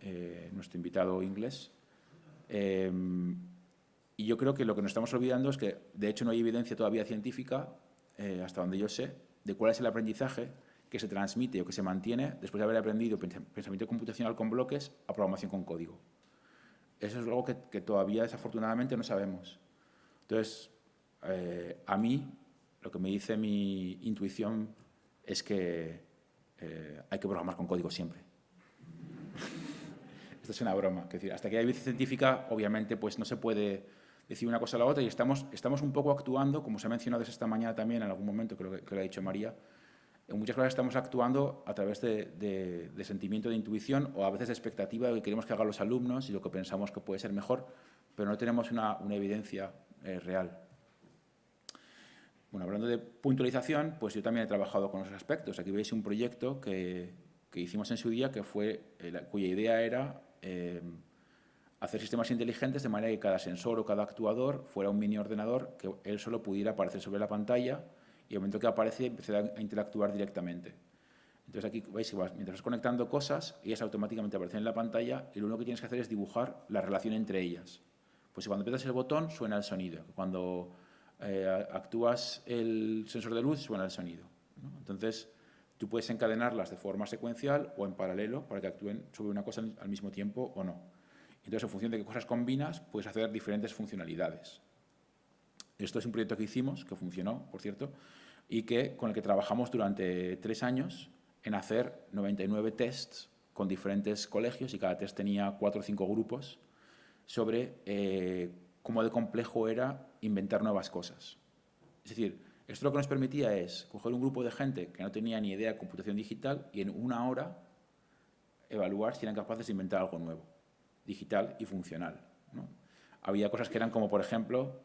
nuestro invitado inglés. Y yo creo que lo que nos estamos olvidando es que, de hecho, no hay evidencia todavía científica, hasta donde yo sé, de cuál es el aprendizaje que se transmite o que se mantiene después de haber aprendido pensamiento computacional con bloques a programación con código. Eso es algo que todavía, desafortunadamente, no sabemos. Entonces, a mí, lo que me dice mi intuición es que hay que programar con código siempre. Esto es una broma. Es decir, hasta que hay evidencia científica, obviamente, pues no se puede decir una cosa a la otra, y estamos un poco actuando, como se ha mencionado desde esta mañana también, en algún momento, creo que lo ha dicho María, en muchas cosas estamos actuando a través de sentimiento de intuición o a veces de expectativa de lo que queremos que hagan los alumnos y lo que pensamos que puede ser mejor, pero no tenemos una evidencia real. Bueno, hablando de puntualización, pues yo también he trabajado con esos aspectos. Aquí veis un proyecto que hicimos en su día, cuya idea era hacer sistemas inteligentes de manera que cada sensor o cada actuador fuera un mini ordenador que él solo pudiera aparecer sobre la pantalla y al momento que aparece empezar a interactuar directamente. Entonces aquí veis que mientras vas conectando cosas, ellas automáticamente aparecen en la pantalla y lo único que tienes que hacer es dibujar la relación entre ellas. Pues cuando aprietas el botón suena el sonido, cuando actúas el sensor de luz suena el sonido, ¿no? Entonces tú puedes encadenarlas de forma secuencial o en paralelo para que actúen sobre una cosa al mismo tiempo o no. Entonces, en función de qué cosas combinas, puedes hacer diferentes funcionalidades. Esto es un proyecto que hicimos, que funcionó, por cierto, y con el que trabajamos durante 3 años en hacer 99 tests con diferentes colegios, y cada test tenía 4 o 5 grupos, sobre cómo de complejo era inventar nuevas cosas. Es decir, esto lo que nos permitía es coger un grupo de gente que no tenía ni idea de computación digital y en 1 hora evaluar si eran capaces de inventar algo nuevo, digital y funcional, ¿no? Había cosas que eran como, por ejemplo,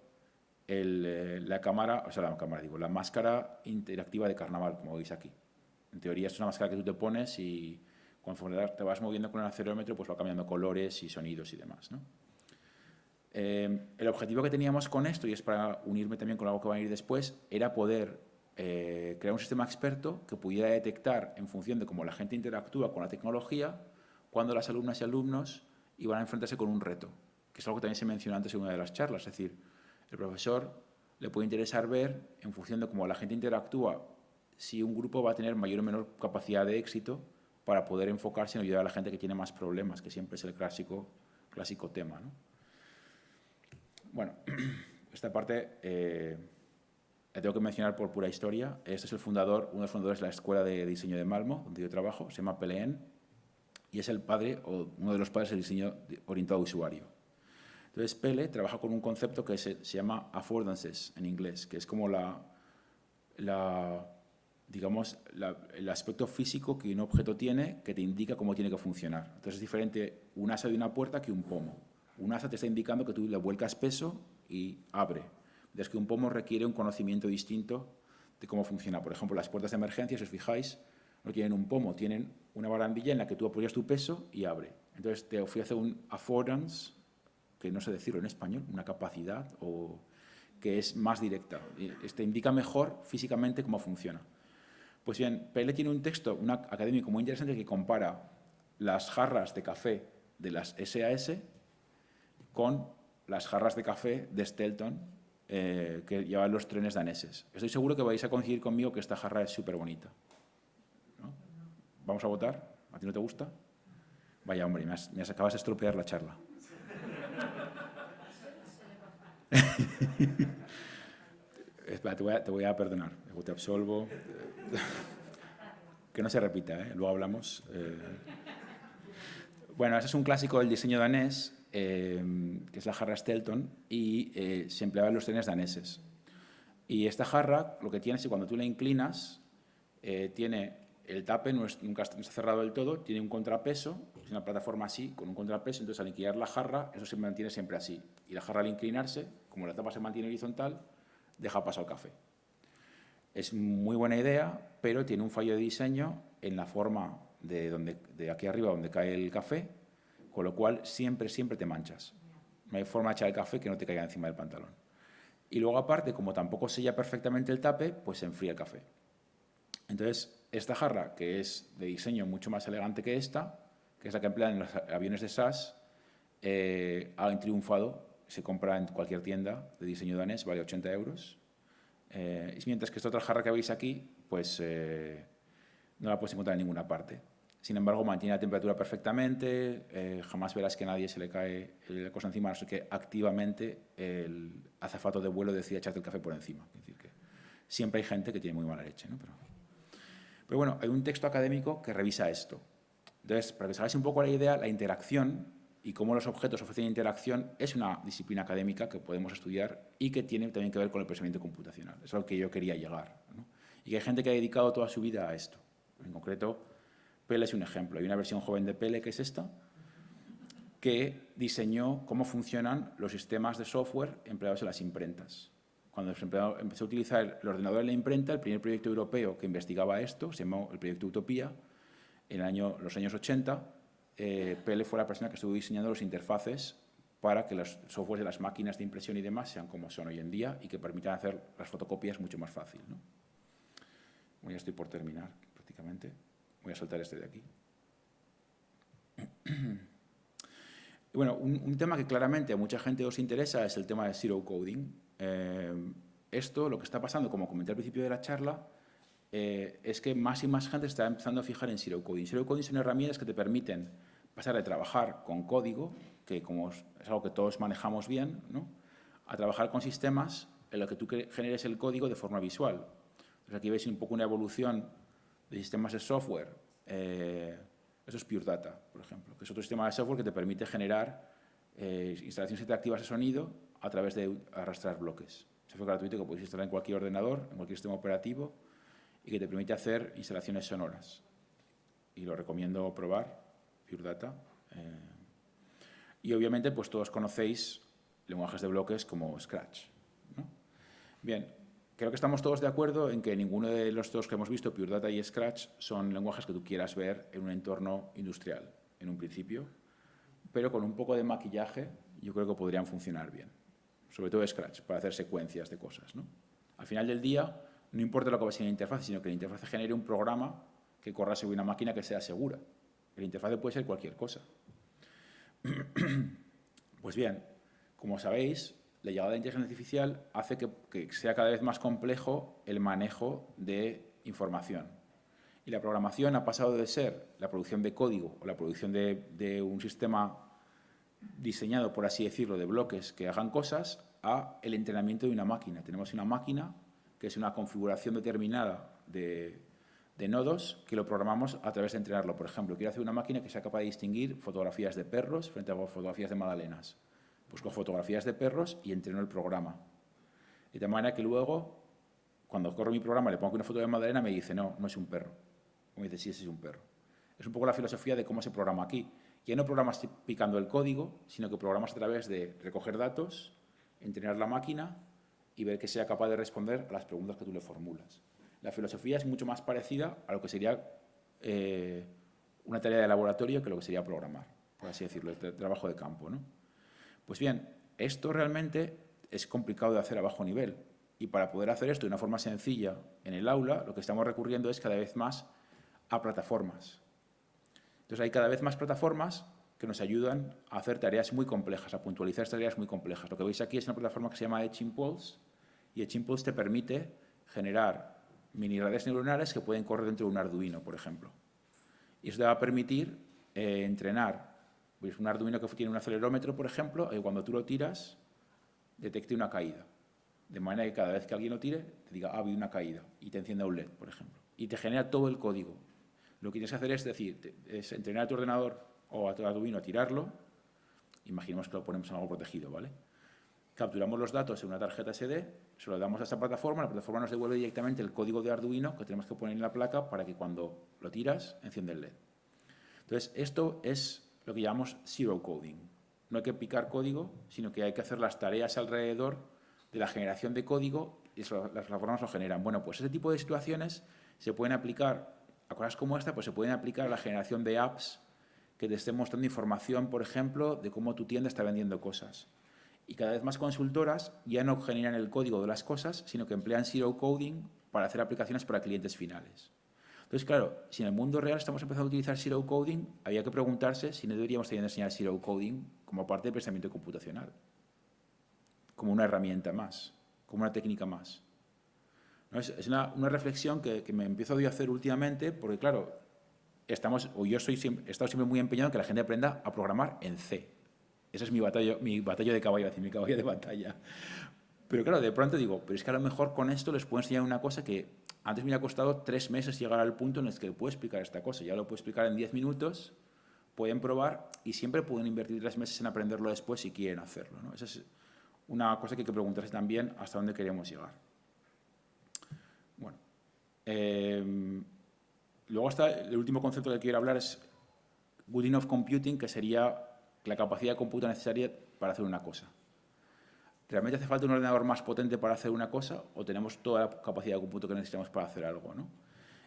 la cámara, o sea, la máscara interactiva de carnaval, como veis aquí. En teoría es una máscara que tú te pones y conforme te vas moviendo con el acelerómetro, pues va cambiando colores y sonidos y demás, ¿no? El objetivo que teníamos con esto, y es para unirme también con algo que va a ir después, era poder crear un sistema experto que pudiera detectar, en función de cómo la gente interactúa con la tecnología, cuando las alumnas y alumnos iban a enfrentarse con un reto, que es algo que también se mencionó antes en una de las charlas. Es decir, el profesor le puede interesar ver, en función de cómo la gente interactúa, si un grupo va a tener mayor o menor capacidad de éxito para poder enfocarse en ayudar a la gente que tiene más problemas, que siempre es el clásico tema, ¿no? Bueno, esta parte la tengo que mencionar por pura historia. Este es uno de los fundadores de la Escuela de Diseño de Malmo, donde yo trabajo, se llama Pelén, y es el padre, o uno de los padres del diseño orientado a usuario. Entonces, Pele trabaja con un concepto que se llama affordances en inglés, que es como digamos, el aspecto físico que un objeto tiene que te indica cómo tiene que funcionar. Entonces, es diferente un asa de una puerta que un pomo. Un asa te está indicando que tú le vuelcas peso y abre. Es que un pomo requiere un conocimiento distinto de cómo funciona. Por ejemplo, las puertas de emergencia, si os fijáis, no tienen un pomo, tienen una barandilla en la que tú apoyas tu peso y abre. Entonces, te ofrece un affordance, que no sé decirlo en español, una capacidad o que es más directa. Te indica mejor físicamente cómo funciona. Pues bien, Pele tiene un texto académico muy interesante que compara las jarras de café de las SAS con las jarras de café de Stelton que llevan los trenes daneses. Estoy seguro que vais a coincidir conmigo que esta jarra es súper bonita, ¿no? ¿Vamos a votar? ¿A ti no te gusta? Vaya, hombre, me acabas de estropear la charla. Espera, te voy a perdonar. Te absolvo. Que no se repita, ¿eh? Luego hablamos. Bueno, ese es un clásico del diseño danés, que es la jarra Stelton, y se empleaba en los trenes daneses. Y esta jarra, lo que tiene es que cuando tú la inclinas, tiene el tape, nunca está cerrado del todo, tiene un contrapeso, es una plataforma así, con un contrapeso, entonces al inclinar la jarra, eso se mantiene siempre así. Y la jarra al inclinarse, como la tapa se mantiene horizontal, deja paso al café. Es muy buena idea, pero tiene un fallo de diseño en la forma de aquí arriba donde cae el café, con lo cual siempre te manchas. No hay forma de echar el café que no te caiga encima del pantalón. Y luego aparte, como tampoco sella perfectamente el tape, pues se enfría el café. Entonces, esta jarra, que es de diseño mucho más elegante que esta, que es la que emplean en los aviones de SAS, ha triunfado, se compra en cualquier tienda de diseño danés, vale 80 euros. Mientras que esta otra jarra que veis aquí, pues no la puedes encontrar en ninguna parte. Sin embargo, mantiene la temperatura perfectamente, jamás verás que a nadie se le cae la cosa encima, no sé que activamente el azafato de vuelo decide echarte el café por encima. Es decir, que siempre hay gente que tiene muy mala leche, ¿no? Pero bueno, hay un texto académico que revisa esto. Entonces, para que os hagáis un poco la idea, la interacción y cómo los objetos ofrecen interacción es una disciplina académica que podemos estudiar y que tiene también que ver con el pensamiento computacional. Es a lo que yo quería llegar, ¿no? Y que hay gente que ha dedicado toda su vida a esto. En concreto, Pele es un ejemplo. Hay una versión joven de Pele, que es esta, que diseñó cómo funcionan los sistemas de software empleados en las imprentas. Cuando se empezó a utilizar el ordenador en la imprenta, el primer proyecto europeo que investigaba esto se llamó el proyecto Utopía. En los años 80, Pele fue la persona que estuvo diseñando los interfaces para que los softwares de las máquinas de impresión y demás sean como son hoy en día y que permitan hacer las fotocopias mucho más fácil, ¿no? Bueno, ya estoy por terminar prácticamente. Voy a saltar este de aquí. Y bueno, un tema que claramente a mucha gente os interesa es el tema de zero coding. Esto, lo que está pasando, como comenté al principio de la charla, es que más y más gente está empezando a fijar en zero coding. Zero coding son herramientas que te permiten pasar de trabajar con código, que como es algo que todos manejamos bien, ¿no?, a trabajar con sistemas en los que tú generes el código de forma visual. Entonces aquí veis un poco una evolución de sistemas de software. Eso es Pure Data, por ejemplo, que es otro sistema de software que te permite generar instalaciones interactivas de sonido a través de arrastrar bloques. Software gratuito que puedes instalar en cualquier ordenador, en cualquier sistema operativo, y que te permite hacer instalaciones sonoras. Y lo recomiendo probar, Pure Data. Y obviamente pues todos conocéis lenguajes de bloques como Scratch, ¿no? Bien, creo que estamos todos de acuerdo en que ninguno de los dos que hemos visto, Pure Data y Scratch, son lenguajes que tú quieras ver en un entorno industrial, en un principio, pero con un poco de maquillaje yo creo que podrían funcionar bien. Sobre todo Scratch, para hacer secuencias de cosas, ¿no? Al final del día, no importa lo que va a ser la interfaz, sino que la interfaz genere un programa que corra sobre una máquina que sea segura. La interfaz puede ser cualquier cosa. Pues bien, como sabéis, la llegada de la inteligencia artificial hace que sea cada vez más complejo el manejo de información. Y la programación ha pasado de ser la producción de código o la producción de un sistema diseñado, por así decirlo, de bloques que hagan cosas, a el entrenamiento de una máquina. Tenemos una máquina que es una configuración determinada de nodos que lo programamos a través de entrenarlo. Por ejemplo, quiero hacer una máquina que sea capaz de distinguir fotografías de perros frente a fotografías de magdalenas. Busco fotografías de perros y entreno el programa. De tal manera que luego, cuando corro mi programa, le pongo una foto de magdalena, me dice, no, no es un perro. O me dice, sí, ese es un perro. Es un poco la filosofía de cómo se programa aquí. Ya no programas picando el código, sino que programas a través de recoger datos, entrenar la máquina y ver que sea capaz de responder a las preguntas que tú le formulas. La filosofía es mucho más parecida a lo que sería una tarea de laboratorio que lo que sería programar, por así decirlo, el trabajo de campo, ¿no? Pues bien, esto realmente es complicado de hacer a bajo nivel. Y para poder hacer esto de una forma sencilla en el aula, lo que estamos recurriendo es cada vez más a plataformas. Entonces hay cada vez más plataformas que nos ayudan a hacer tareas muy complejas, a puntualizar tareas muy complejas. Lo que veis aquí es una plataforma que se llama Edge Impulse, y Edge Impulse te permite generar mini redes neuronales que pueden correr dentro de un Arduino, por ejemplo. Y eso te va a permitir entrenar pues un Arduino que tiene un acelerómetro, por ejemplo, y cuando tú lo tiras, detecte una caída. De manera que cada vez que alguien lo tire, te diga, ha habido una caída, y te encienda un LED, por ejemplo. Y te genera todo el código. Lo que tienes que hacer es entrenar a tu ordenador o a tu Arduino a tirarlo. Imaginemos que lo ponemos en algo protegido, ¿vale? Capturamos los datos en una tarjeta SD, se lo damos a esta plataforma, la plataforma nos devuelve directamente el código de Arduino que tenemos que poner en la placa para que cuando lo tiras, encienda el LED. Entonces, esto es lo que llamamos zero coding. No hay que picar código, sino que hay que hacer las tareas alrededor de la generación de código y las plataformas lo generan. Bueno, pues ese tipo de situaciones se pueden aplicar a cosas como esta, pues se pueden aplicar a la generación de apps que te estén mostrando información, por ejemplo, de cómo tu tienda está vendiendo cosas. Y cada vez más consultoras ya no generan el código de las cosas, sino que emplean zero coding para hacer aplicaciones para clientes finales. Entonces, claro, si en el mundo real estamos empezando a utilizar zero coding, había que preguntarse si no deberíamos tener que enseñar zero coding como parte del pensamiento computacional, como una herramienta más, como una técnica más. ¿No? Es una reflexión que me empiezo a hacer últimamente, porque claro, he estado siempre muy empeñado en que la gente aprenda a programar en C. Ese es mi batalla de caballo, mi caballo de batalla. Pero claro, de pronto digo, pero es que a lo mejor con esto les puedo enseñar una cosa que antes me ha costado 3 meses llegar al punto en el que puedo explicar esta cosa. Ya lo puedo explicar en 10 minutos, pueden probar y siempre pueden invertir 3 meses en aprenderlo después si quieren hacerlo, ¿no? Esa es una cosa que hay que preguntarse también hasta dónde queremos llegar. Bueno, luego está el último concepto que quiero hablar es good enough computing, que sería la capacidad de cómputo necesaria para hacer una cosa. ¿Realmente hace falta un ordenador más potente para hacer una cosa o tenemos toda la capacidad de cómputo que necesitamos para hacer algo, ¿no?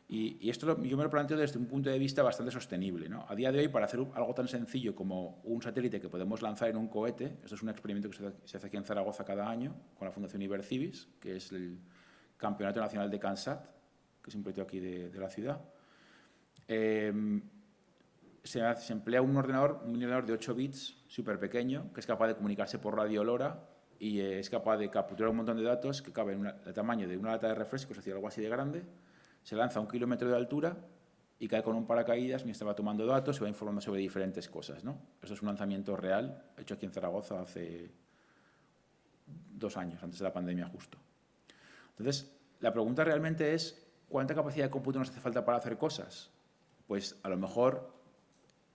Y esto yo me lo planteo desde un punto de vista bastante sostenible, ¿no? A día de hoy, para hacer algo tan sencillo como un satélite que podemos lanzar en un cohete, esto es un experimento que se hace aquí en Zaragoza cada año con la Fundación Ibercibis, que es el Campeonato Nacional de CANSAT, que es un proyecto aquí de la ciudad. Se emplea un ordenador de 8 bits, súper pequeño, que es capaz de comunicarse por radio LoRa y es capaz de capturar un montón de datos que caben en el tamaño de una lata de refrescos, es decir, algo así de grande. Se lanza a 1 kilómetro de altura y cae con un paracaídas mientras va tomando datos y va informando sobre diferentes cosas, ¿no? Esto es un lanzamiento real, hecho aquí en Zaragoza hace 2 años, antes de la pandemia justo. Entonces, la pregunta realmente es, ¿cuánta capacidad de cómputo nos hace falta para hacer cosas? Pues a lo mejor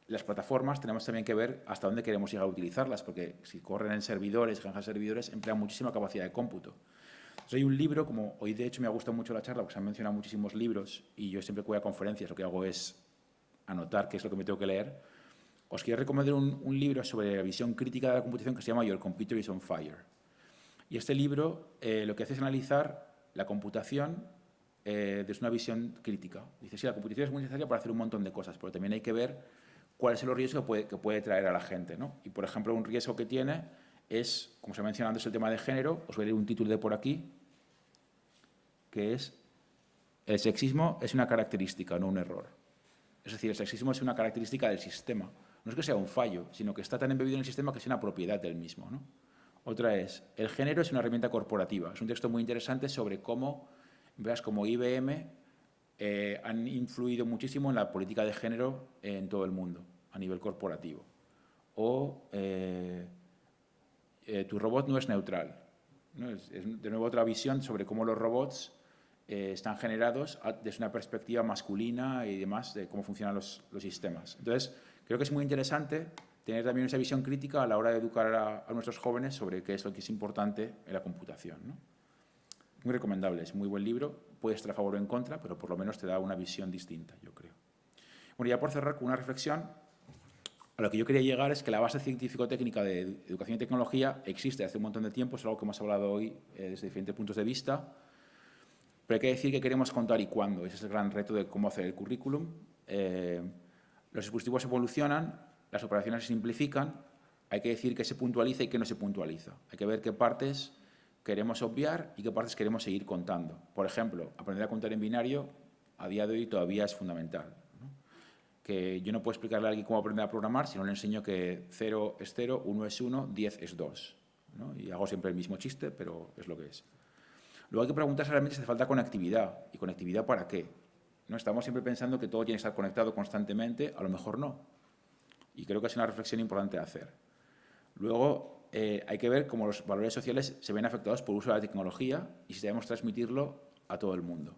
las plataformas tenemos también que ver hasta dónde queremos llegar a utilizarlas, porque si corren en servidores, granjas de servidores, emplean muchísima capacidad de cómputo. Entonces, hay un libro, como hoy de hecho me ha gustado mucho la charla, porque se han mencionado muchísimos libros, y yo siempre que voy a conferencias lo que hago es anotar qué es lo que me tengo que leer. Os quiero recomendar un libro sobre la visión crítica de la computación que se llama Your Computer is on Fire. Y este libro lo que hace es analizar la computación desde una visión crítica. Dice, sí, la computación es muy necesaria para hacer un montón de cosas, pero también hay que ver cuáles son los riesgos que puede traer a la gente, ¿no? Y, por ejemplo, un riesgo que tiene es, como se ha mencionado antes, el tema de género. Os voy a leer un título de por aquí, que es: el sexismo es una característica, no un error. Es decir, el sexismo es una característica del sistema. No es que sea un fallo, sino que está tan embebido en el sistema que es una propiedad del mismo, ¿no? Otra es, el género es una herramienta corporativa. Es un texto muy interesante sobre cómo empresas como IBM han influido muchísimo en la política de género en todo el mundo, a nivel corporativo. O tu robot no es neutral, ¿no? Es de nuevo otra visión sobre cómo los robots están generados desde una perspectiva masculina y demás de cómo funcionan los sistemas. Entonces, creo que es muy interesante tener también esa visión crítica a la hora de educar a nuestros jóvenes sobre qué es lo que es importante en la computación, ¿no? Muy recomendable, es muy buen libro, puede estar a favor o en contra, pero por lo menos te da una visión distinta, yo creo. Bueno, ya por cerrar con una reflexión, a lo que yo quería llegar es que la base científico-técnica de educación y tecnología existe hace un montón de tiempo, es algo que hemos hablado hoy desde diferentes puntos de vista, pero hay que decir qué queremos contar y cuándo. Ese es el gran reto de cómo hacer el currículum. Los dispositivos evolucionan, las operaciones se simplifican, hay que decir qué se puntualiza y qué no se puntualiza. Hay que ver qué partes queremos obviar y qué partes queremos seguir contando. Por ejemplo, aprender a contar en binario a día de hoy todavía es fundamental, ¿no? Que yo no puedo explicarle a alguien cómo aprender a programar si no le enseño que 0 es 0, 1 es 1, 10 es 2, ¿no? Y hago siempre el mismo chiste, pero es lo que es. Luego hay que preguntarse realmente si hace falta conectividad. ¿Y conectividad para qué? ¿No? Estamos siempre pensando que todo tiene que estar conectado constantemente, a lo mejor no. Y creo que es una reflexión importante a hacer. Luego, hay que ver cómo los valores sociales se ven afectados por el uso de la tecnología y si debemos transmitirlo a todo el mundo.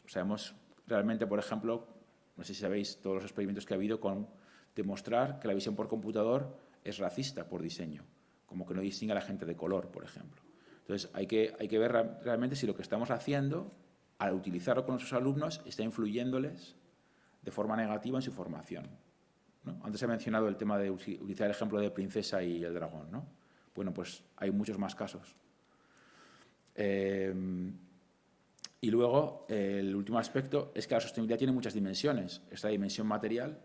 Sabemos realmente, por ejemplo, no sé si sabéis todos los experimentos que ha habido con demostrar que la visión por computador es racista por diseño, como que no distingue a la gente de color, por ejemplo. Entonces, hay que ver realmente si lo que estamos haciendo, al utilizarlo con nuestros alumnos, está influyéndoles de forma negativa en su formación, ¿no? Antes he mencionado el tema de utilizar el ejemplo de Princesa y el dragón, ¿no? Bueno, pues hay muchos más casos. Y luego, el último aspecto es que la sostenibilidad tiene muchas dimensiones. Esta dimensión material,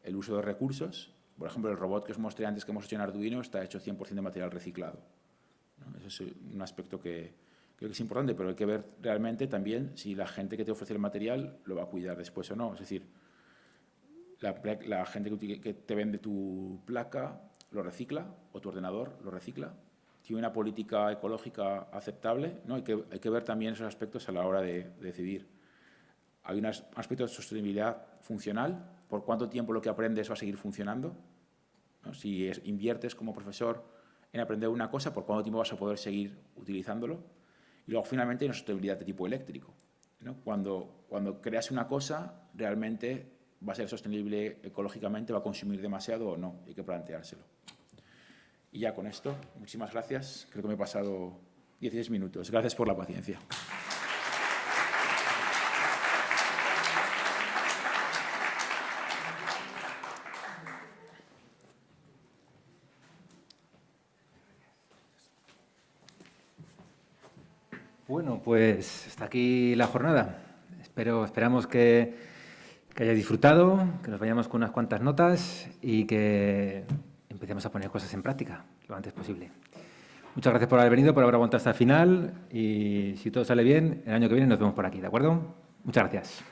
el uso de recursos. Por ejemplo, el robot que os mostré antes que hemos hecho en Arduino está hecho 100% de material reciclado, ¿no? Eso es un aspecto que creo que es importante, pero hay que ver realmente también si la gente que te ofrece el material lo va a cuidar después o no. Es decir, la gente que te vende tu placa lo recicla, o tu ordenador lo recicla, tiene una política ecológica aceptable, ¿no? Hay que ver también esos aspectos a la hora de decidir. Hay un aspecto de sostenibilidad funcional, por cuánto tiempo lo que aprendes va a seguir funcionando, ¿no? Si inviertes como profesor en aprender una cosa, por cuánto tiempo vas a poder seguir utilizándolo. Y luego, finalmente, hay una sostenibilidad de tipo eléctrico, ¿no? Cuando creas una cosa, realmente va a ser sostenible ecológicamente, va a consumir demasiado o no, hay que planteárselo. Y ya con esto, muchísimas gracias. Creo que me he pasado 16 minutos. Gracias por la paciencia. Bueno, pues hasta aquí la jornada. Esperamos que hayáis disfrutado, que nos vayamos con unas cuantas notas y que empecemos a poner cosas en práctica lo antes posible. Muchas gracias por haber venido, por haber aguantado hasta el final y si todo sale bien, el año que viene nos vemos por aquí, ¿de acuerdo? Muchas gracias.